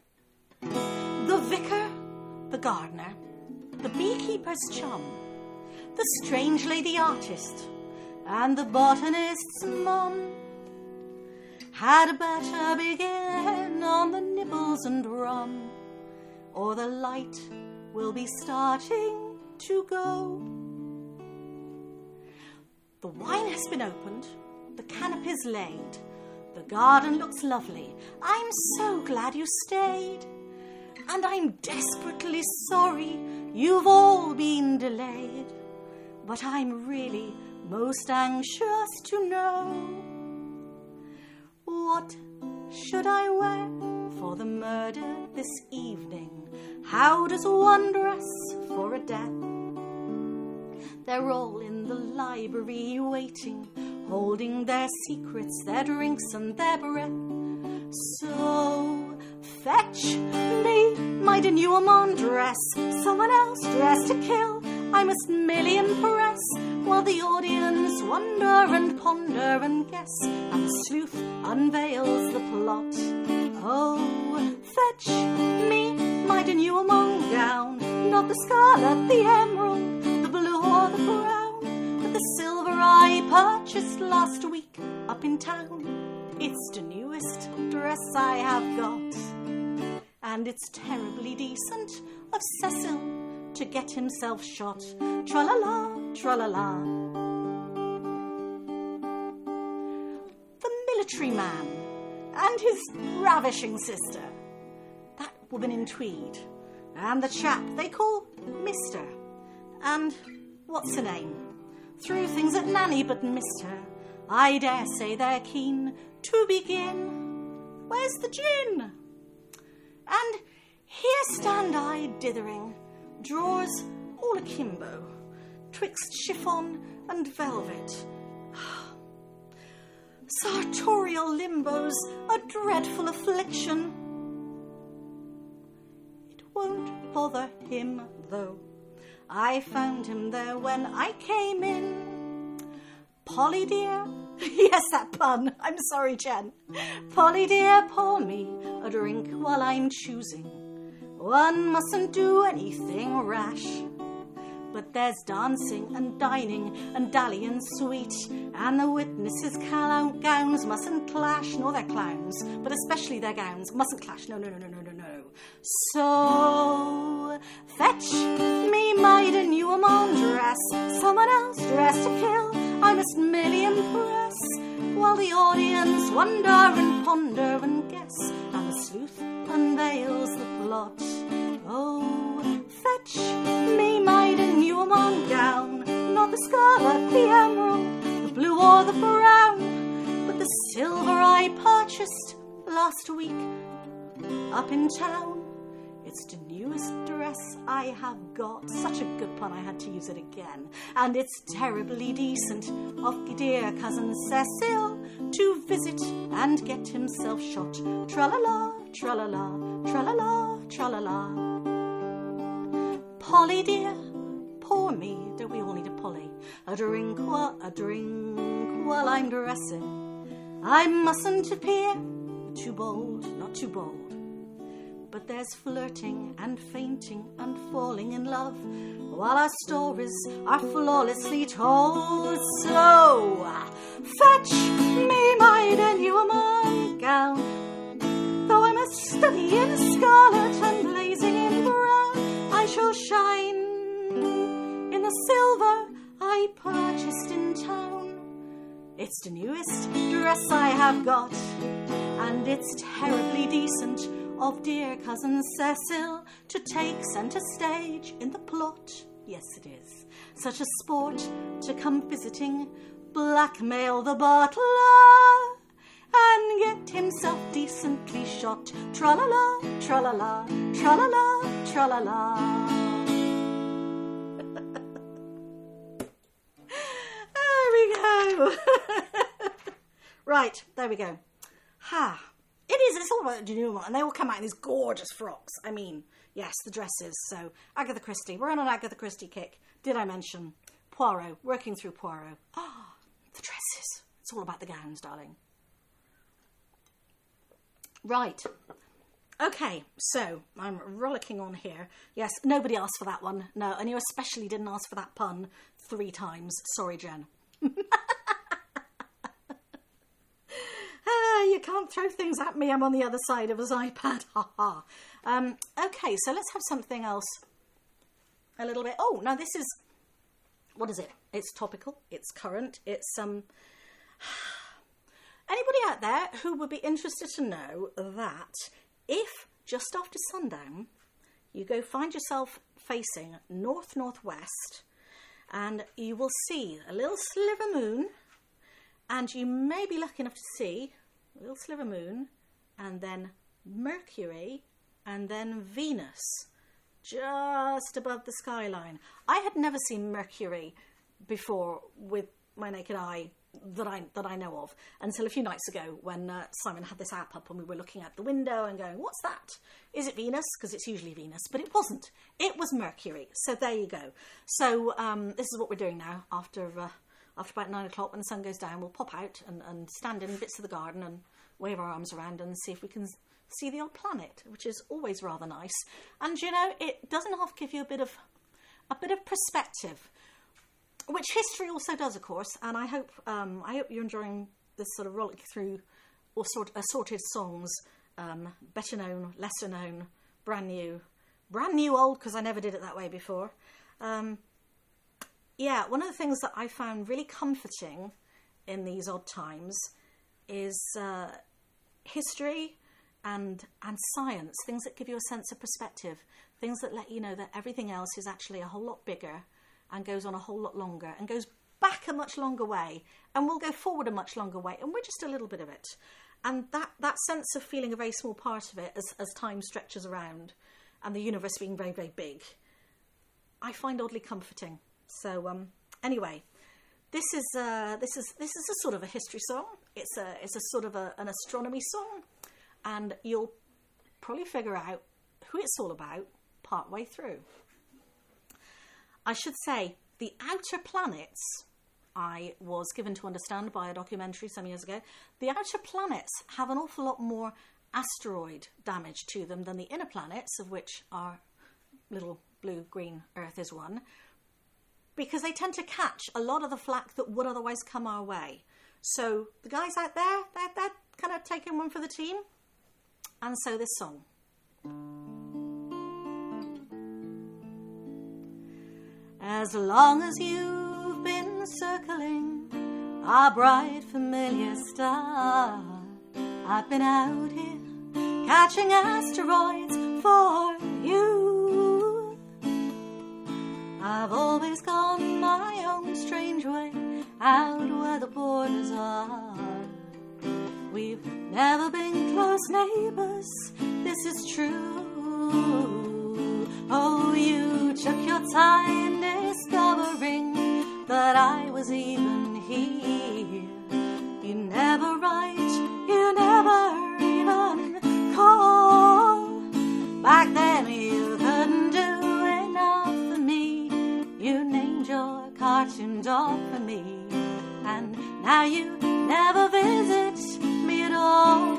The Vicar, the Gardener, the Beekeeper's Chum, the Strange Lady Artist, and the Botanist's Mum had better begin on the nibbles and rum, or the light will be starting to go. The wine has been opened, the canapes laid, the garden looks lovely. I'm so glad you stayed, and I'm desperately sorry you've all been delayed, but I'm really most anxious to know, what should I wear for the murder this evening? How does one dress for a death? They're all in the library waiting, holding their secrets, their drinks and their breath. So Fetch me my denouement dress, someone else dressed to kill. I must merely impress, while the audience wonder and ponder and guess, and the sleuth unveils the plot. Oh, fetch me my denouement gown, not the scarlet, the emerald, the blue or the brown, but the silver I purchased last week up in town. It's the newest dress I have got, and it's terribly decent of Cecil to get himself shot. Tra-la-la, tra-la-la. The military man and his ravishing sister, that woman in tweed, and the chap they call Mister, and what's her name, threw things at Nanny but missed her. I dare say they're keen to begin. Where's the gin? And here stand I dithering, drawers all akimbo, twixt chiffon and velvet. Sartorial limbos, a dreadful affliction. It won't bother him, though. I found him there when I came in. Polly dear, yes, that pun, I'm sorry, Jen. Polly dear, pour me a drink while I'm choosing. One mustn't do anything rash, but there's dancing and dining and dallying sweet, and the witnesses' gowns mustn't clash, nor their clowns, but especially their gowns mustn't clash. No. So fetch me my denouement dress, someone else dressed to kill. I must merely impress, while the audience wonder and ponder and guess, and the sleuth unveils the plot. Oh, fetch me my denouement gown, not the scarlet, the emerald, the blue or the brown, but the silver I purchased last week up in town. It's the newest dress I have got. Such a good pun, I had to use it again. And it's terribly decent of dear cousin Cecil to visit and get himself shot. Tra-la-la, tra-la-la, tra-la-la, tra-la-la. Polly dear, pour me, don't we all need a Polly? A drink while I'm dressing. I mustn't appear too bold, not too bold. But there's flirting and fainting and falling in love, while our stories are flawlessly told. So fetch me my denouement gown, though I must study in scarlet and blazing in brown. I shall shine in the silver I purchased in town. It's the newest dress I have got, and it's terribly decent of dear cousin Cecil to take centre stage in the plot. Yes, it is such a sport to come visiting, blackmail the butler, and get himself decently shot. Tra-la-la, tra-la-la, tra-la-la, tra-la-la. There we go. Right, there we go. Ha. It's all about the denouement, and they all come out in these gorgeous frocks. I mean, yes, the dresses. So, Agatha Christie. We're on an Agatha Christie kick. Did I mention? Poirot. Working through Poirot. Ah, the dresses. It's all about the gowns, darling. Right. Okay, so I'm rollicking on here. Yes, nobody asked for that one. No, and you especially didn't ask for that pun 3 times. Sorry, Jen. You can't throw things at me. I'm on the other side of his iPad. Ha ha. Okay, so let's have something else a little bit. Oh, now this is, what is it? It's topical. It's current. It's anybody out there who would be interested to know that if just after sundown you go find yourself facing north-northwest, and you will see a little sliver moon, and you may be lucky enough to see a little sliver moon, and then Mercury, and then Venus just above the skyline. I had never seen Mercury before with my naked eye that I know of, until a few nights ago when Simon had this app up and we were looking out the window and going, what's that? Is it Venus? Because it's usually Venus, but it wasn't. It was Mercury. So there you go. So this is what we're doing now. After about 9 o'clock, when the sun goes down, we'll pop out and stand in bits of the garden and wave our arms around and see if we can see the odd planet, which is always rather nice. And you know, it doesn't half give you a bit of perspective, which history also does, of course. And I hope you're enjoying this sort of rollick through assorted songs, better known, lesser known, brand new old, because I never did it that way before. Yeah, one of the things that I found really comforting in these odd times is history and science, things that give you a sense of perspective, things that let you know that everything else is actually a whole lot bigger and goes on a whole lot longer and goes back a much longer way and will go forward a much longer way, and we're just a little bit of it. And that sense of feeling a very small part of it as time stretches around and the universe being very, very big, I find oddly comforting. So anyway, this is a sort of a history song. It's a sort of an astronomy song, and you'll probably figure out who it's all about partway through. I should say the outer planets, I was given to understand by a documentary some years ago, the outer planets have an awful lot more asteroid damage to them than the inner planets, of which our little blue-green Earth is one, because they tend to catch a lot of the flak that would otherwise come our way. So the guys out there, they're kind of taking one for the team. And so this song. As long as you've been circling our bright familiar star, I've been out here catching asteroids for you. I've always gone my own strange way out where the borders are. We've never been close neighbours, this is true. Oh, you took your time discovering that I was even here. You never write, you never even call. Back then you couldn't do enough for me. You named your cartoon dog for me, and now you never visit me at all.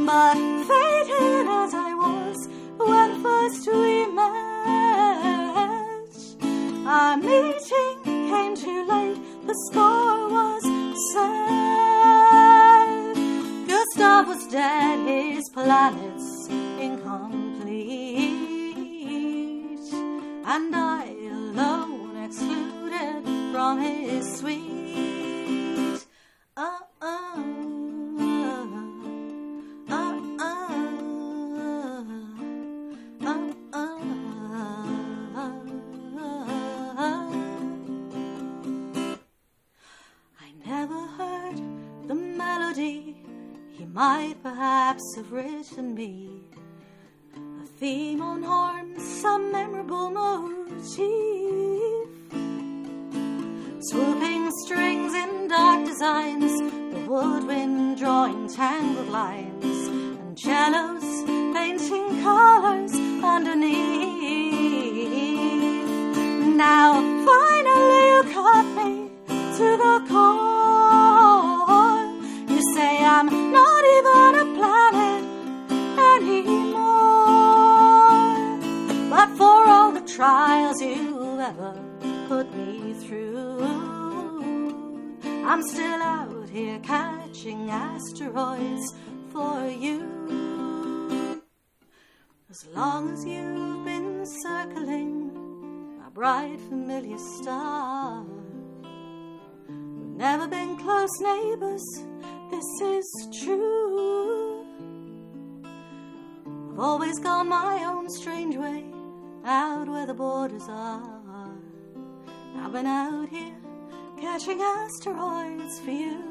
But faded as I was when first we met, our meeting came too late, the score was set. Gustav was dead, his planets incomplete, and I alone excluded from his suite. Might perhaps have written me a theme on horns, some memorable motif, swooping strings in dark designs, the woodwind drawing tangled lines, and cellos painting colours underneath. Now finally you cut me to the core. You say I'm not even a planet anymore, but for all the trials you ever put me through, I'm still out here catching asteroids for you. As long as you've been circling a bright familiar star, we've never been close neighbours, this is true. I've always gone my own strange way out where the borders are. I've been out here catching asteroids for you.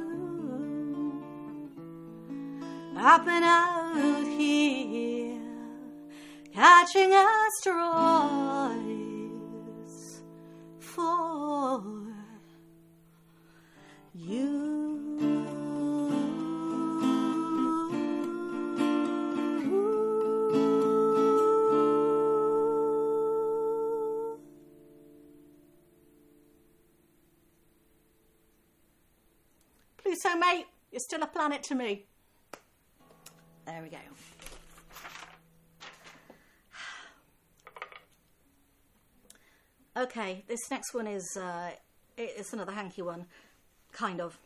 I've been out here catching asteroids for so, mate. You're still a planet to me. There we go. Okay, this next one is it's another hanky one, kind of.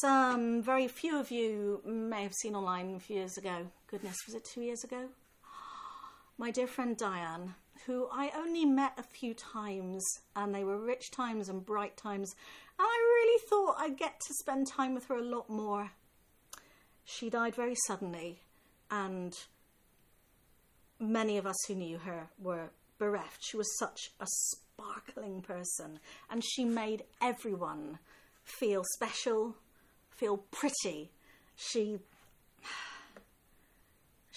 Some very few of you may have seen online a few years ago. Goodness, was it 2 years ago? My dear friend Diane, who I only met a few times, and they were rich times and bright times, and I really thought I'd get to spend time with her a lot more. She died very suddenly, and many of us who knew her were bereft. She was such a sparkling person, and she made everyone feel special, feel pretty. She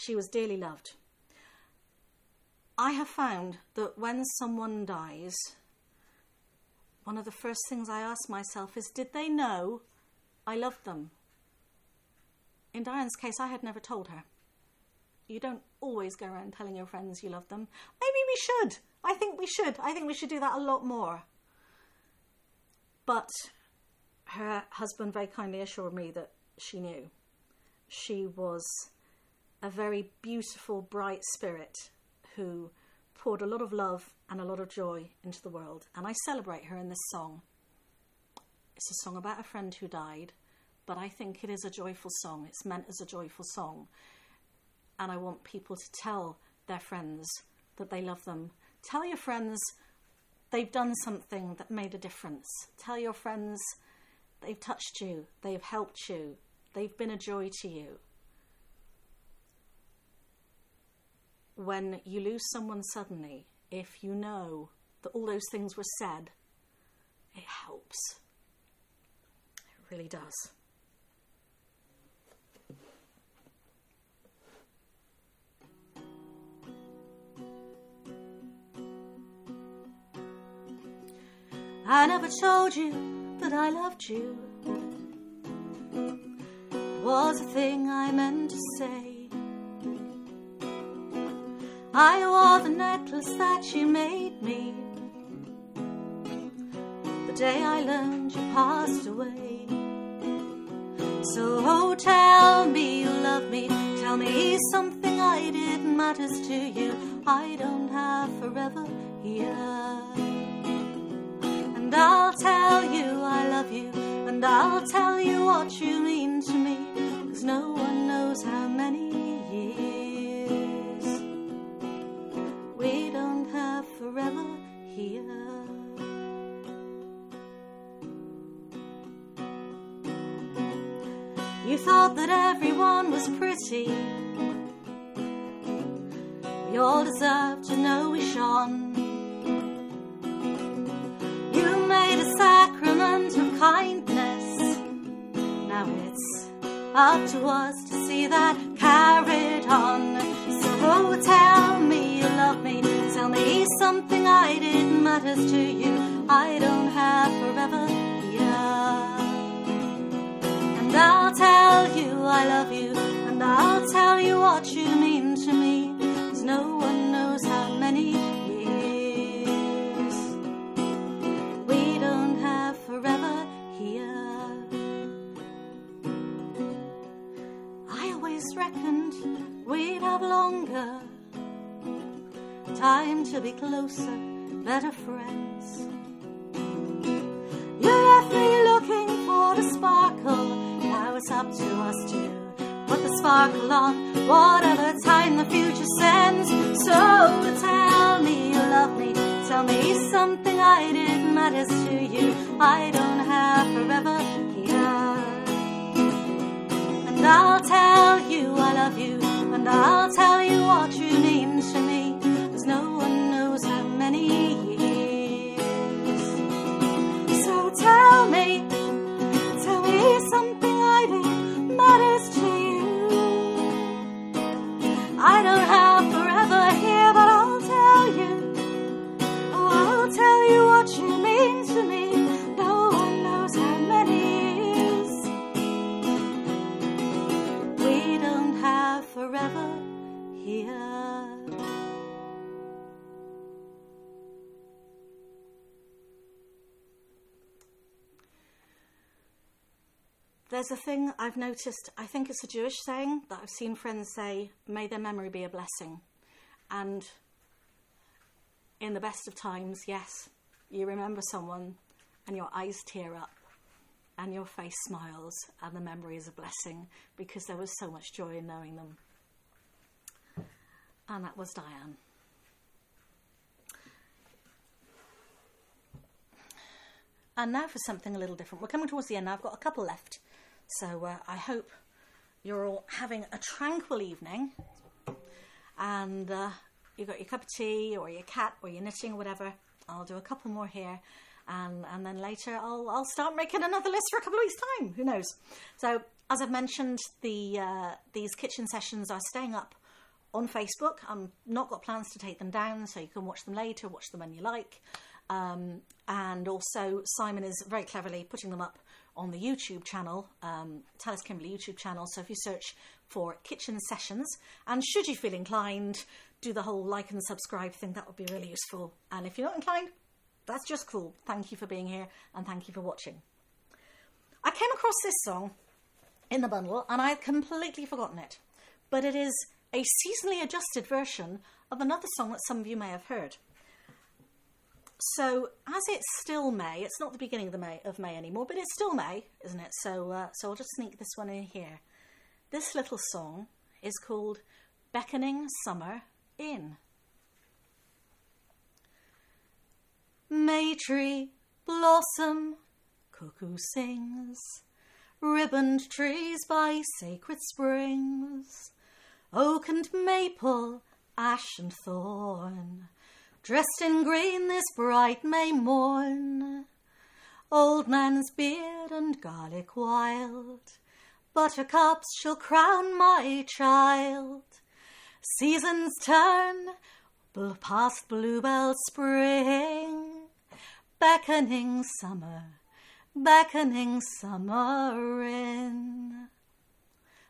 was dearly loved. I have found that when someone dies, one of the first things I ask myself is, did they know I loved them? In Diane's case, I had never told her. You don't always go around telling your friends you love them. Maybe we should. I think we should. I think we should do that a lot more. But her husband very kindly assured me that she knew. She was a very beautiful, bright spirit who poured a lot of love and a lot of joy into the world. And I celebrate her in this song. It's a song about a friend who died, but I think it is a joyful song. It's meant as a joyful song. And I want people to tell their friends that they love them. Tell your friends they've done something that made a difference. Tell your friends they've touched you, they've helped you, they've been a joy to you. When you lose someone suddenly, if you know that all those things were said, it helps. It really does. I never told you that I loved you. It was a thing I meant to say. I wore the necklace that you made me the day I learned you passed away. So tell me you love me. Tell me something I did matters to you. I don't have forever here. And I'll tell you I love you, and I'll tell you what you mean to me, 'cause no one knows how many years we don't have forever here. You thought that everyone was pretty. We all deserve to know we shone. Made a sacrament of kindness. Now it's up to us to see that carried on. So tell me you love me. Tell me something I did matters to you. I don't have forever here. And I'll tell you I love you, and I'll tell you what you mean to me, 'cause no one knows how many forever here. I always reckoned we'd have longer time to be closer, better friends. You left me looking for the sparkle. Now it's up to us to put the sparkle on, whatever time the future sends. So tell me you love me. Tell me something I did matters to you. I don't have forever here. And I'll tell you I love you, and I'll tell you what you mean to me, 'cause no one knows how many years. So tell me something I did matters to you. I don't have forever here, but I'll tell you. I'll tell you what you mean to me. No one knows how many years we don't have forever here. There's a thing I've noticed, I think it's a Jewish saying, that I've seen friends say, may their memory be a blessing. And in the best of times, yes, you remember someone and your eyes tear up and your face smiles and the memory is a blessing because there was so much joy in knowing them. And that was Diane. And now for something a little different. We're coming towards the end now. I've got a couple left. So I hope you're all having a tranquil evening. And you've got your cup of tea or your cat or your knitting or whatever. I'll do a couple more here. And then later I'll start making another list for a couple of weeks' time. Who knows? So as I've mentioned, these kitchen sessions are staying up on Facebook. I've not got plans to take them down, so you can watch them later, watch them when you like. And also Simon is very cleverly putting them up on the YouTube channel, Talis Kimberley YouTube channel. So if you search for kitchen sessions, and should you feel inclined, do the whole like and subscribe thing, that would be really useful. And if you're not inclined, that's just cool. Thank you for being here and thank you for watching. I came across this song in the bundle and I had completely forgotten it, but it is a seasonally adjusted version of another song that some of you may have heard. So, as it's still May, it's not the beginning of May anymore, but it's still May, isn't it? So I'll just sneak this one in here. This little song is called Beckoning Summer In. May tree blossom, cuckoo sings, ribboned trees by sacred springs, oak and maple, ash and thorn, dressed in green this bright May morn. Old man's beard and garlic wild, buttercups shall crown my child. Seasons turn, past bluebell spring, beckoning summer in.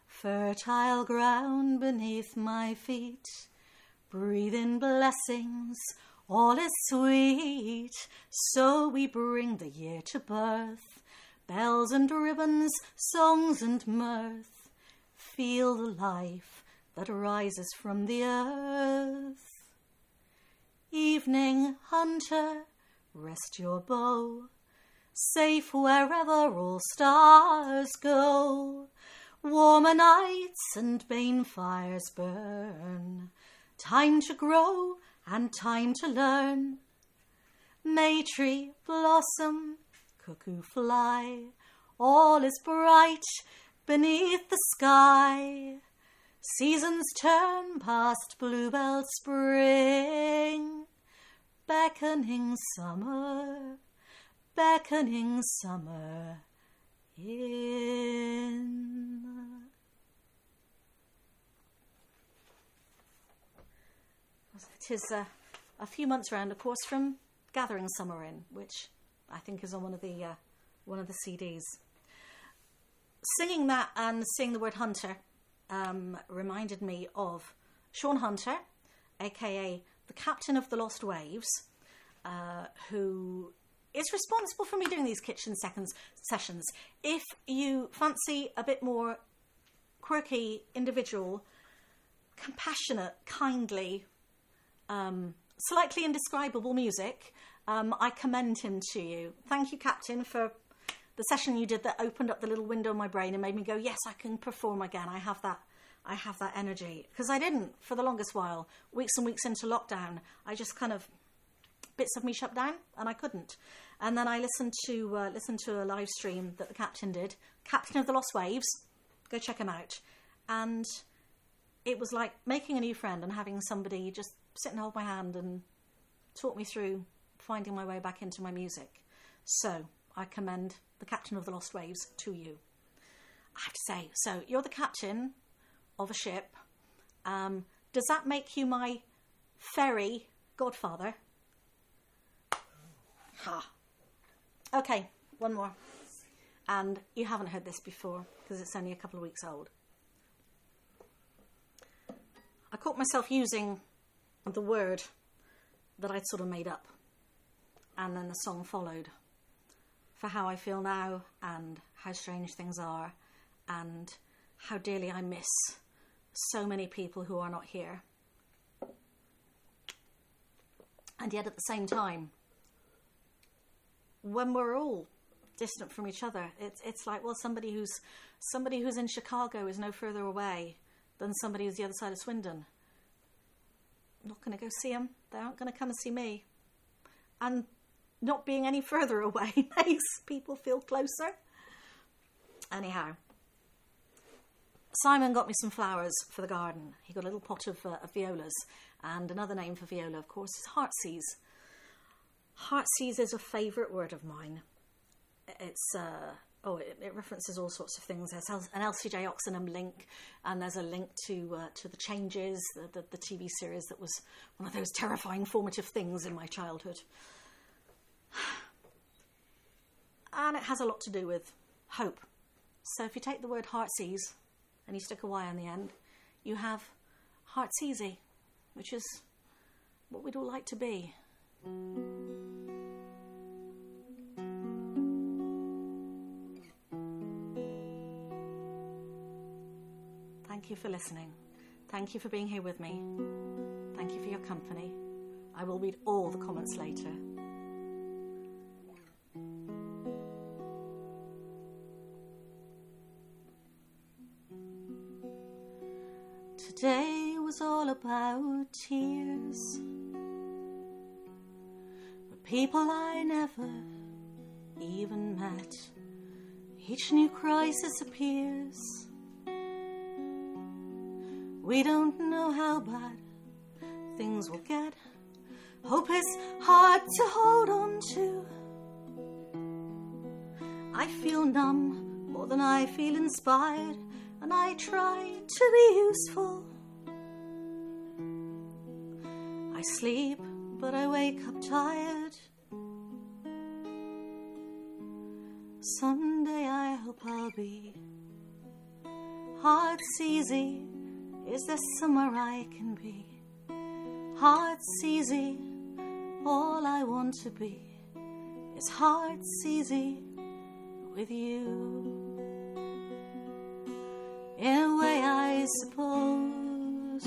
Fertile ground beneath my feet, breathe in blessings, all is sweet. So we bring the year to birth, bells and ribbons, songs and mirth. Feel the life that rises from the earth. Evening hunter, rest your bow, safe wherever all stars go. Warmer nights and bane fires burn, time to grow and time to learn. May tree blossom, cuckoo fly, all is bright beneath the sky. Seasons turn past bluebell spring, beckoning summer in. It is a few months round, of course, from Gathering Summer In, which I think is on one of the CDs. Singing that and seeing the word hunter reminded me of Sean Hunter, aka the captain of the Lost Waves, who is responsible for me doing these kitchen sessions. If you fancy a bit more quirky, individual, compassionate, kindly, slightly indescribable music, I commend him to you. Thank you, Captain, for the session you did that opened up the little window in my brain and made me go, yes, I can perform again. I have that energy. Because I didn't for the longest while. Weeks and weeks into lockdown, I just kind of, bits of me shut down and I couldn't. And then I listened to a live stream that the Captain did, Captain of the Lost Waves. Go check him out. And it was like making a new friend and having somebody just sit and hold my hand and talk me through finding my way back into my music. So I commend the Captain of the Lost Waves to you. I have to say, so you're the captain of a ship. Does that make you my ferry godfather? Ha. Okay, one more. And you haven't heard this before because it's only a couple of weeks old. I caught myself using the word that I'd sort of made up, and then the song followed. for how I feel now and how strange things are and how dearly I miss so many people who are not here. And yet at the same time, when we're all distant from each other, it's like, well, somebody who's in Chicago is no further away than somebody who's the other side of Swindon. I'm not going to go see them. They aren't going to come and see me. And not being any further away makes people feel closer. Anyhow, Simon got me some flowers for the garden. He got a little pot of violas, and another name for viola, of course, is Heartsease. Heartsease is a favourite word of mine. It's it references all sorts of things. There's an LCJ Oxenham link, and there's a link to The Changes, the TV series that was one of those terrifying formative things in my childhood. And it has a lot to do with hope. So if you take the word Heartsease and you stick a Y on the end, you have Heartseasy, which is what we'd all like to be. Thank you for listening. Thank you for being here with me. Thank you for your company. I will read all the comments later. Today was all about tears, but people I never even met. Each new crisis appears. We don't know how bad things will get. Hope is hard to hold on to. I feel numb more than I feel inspired, and I try to be useful. I sleep, but I wake up tired. Someday I hope I'll be Heartseasy. Is there somewhere I can be? Heartseasy. All I want to be is Heartseasy with you. In a way, I suppose,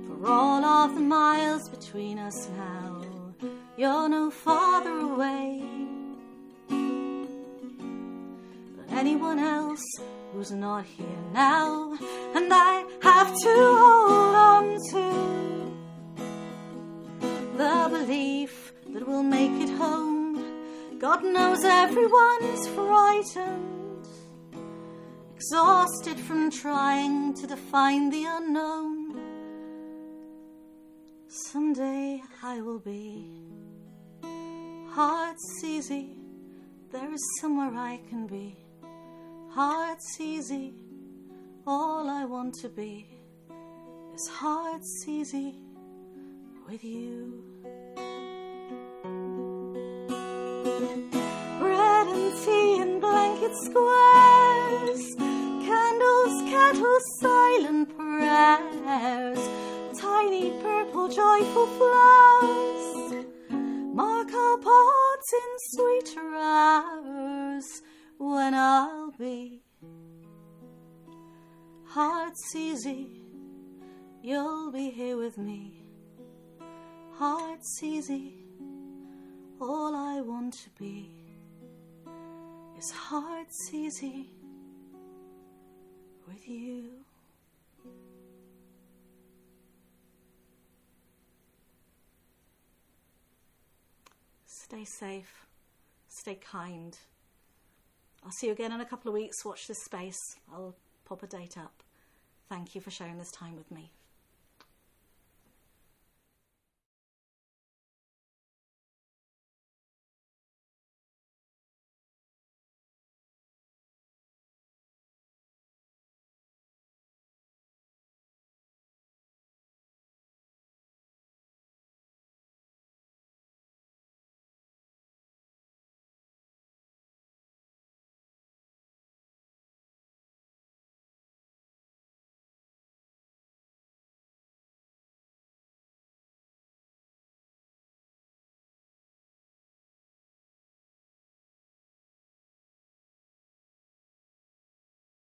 for all of the miles between us now, you're no farther away than anyone else who's not here now. And I have to hold on to the belief that we'll make it home. God knows everyone's frightened, exhausted from trying to define the unknown. Someday I will be Heartseasy. There is somewhere I can be Heartseasy. All I want to be is Heartseasy with you. Bread and tea in blanket squares, candles, kettles, silent prayers, tiny purple joyful flowers mark our parts in sweeter hours, when I'll be Heartseasy. You'll be here with me, Heartseasy. All I want to be is Heartseasy with you. Stay safe, stay kind. I'll see you again in a couple of weeks. Watch this space. I'll pop a date up. Thank you for sharing this time with me.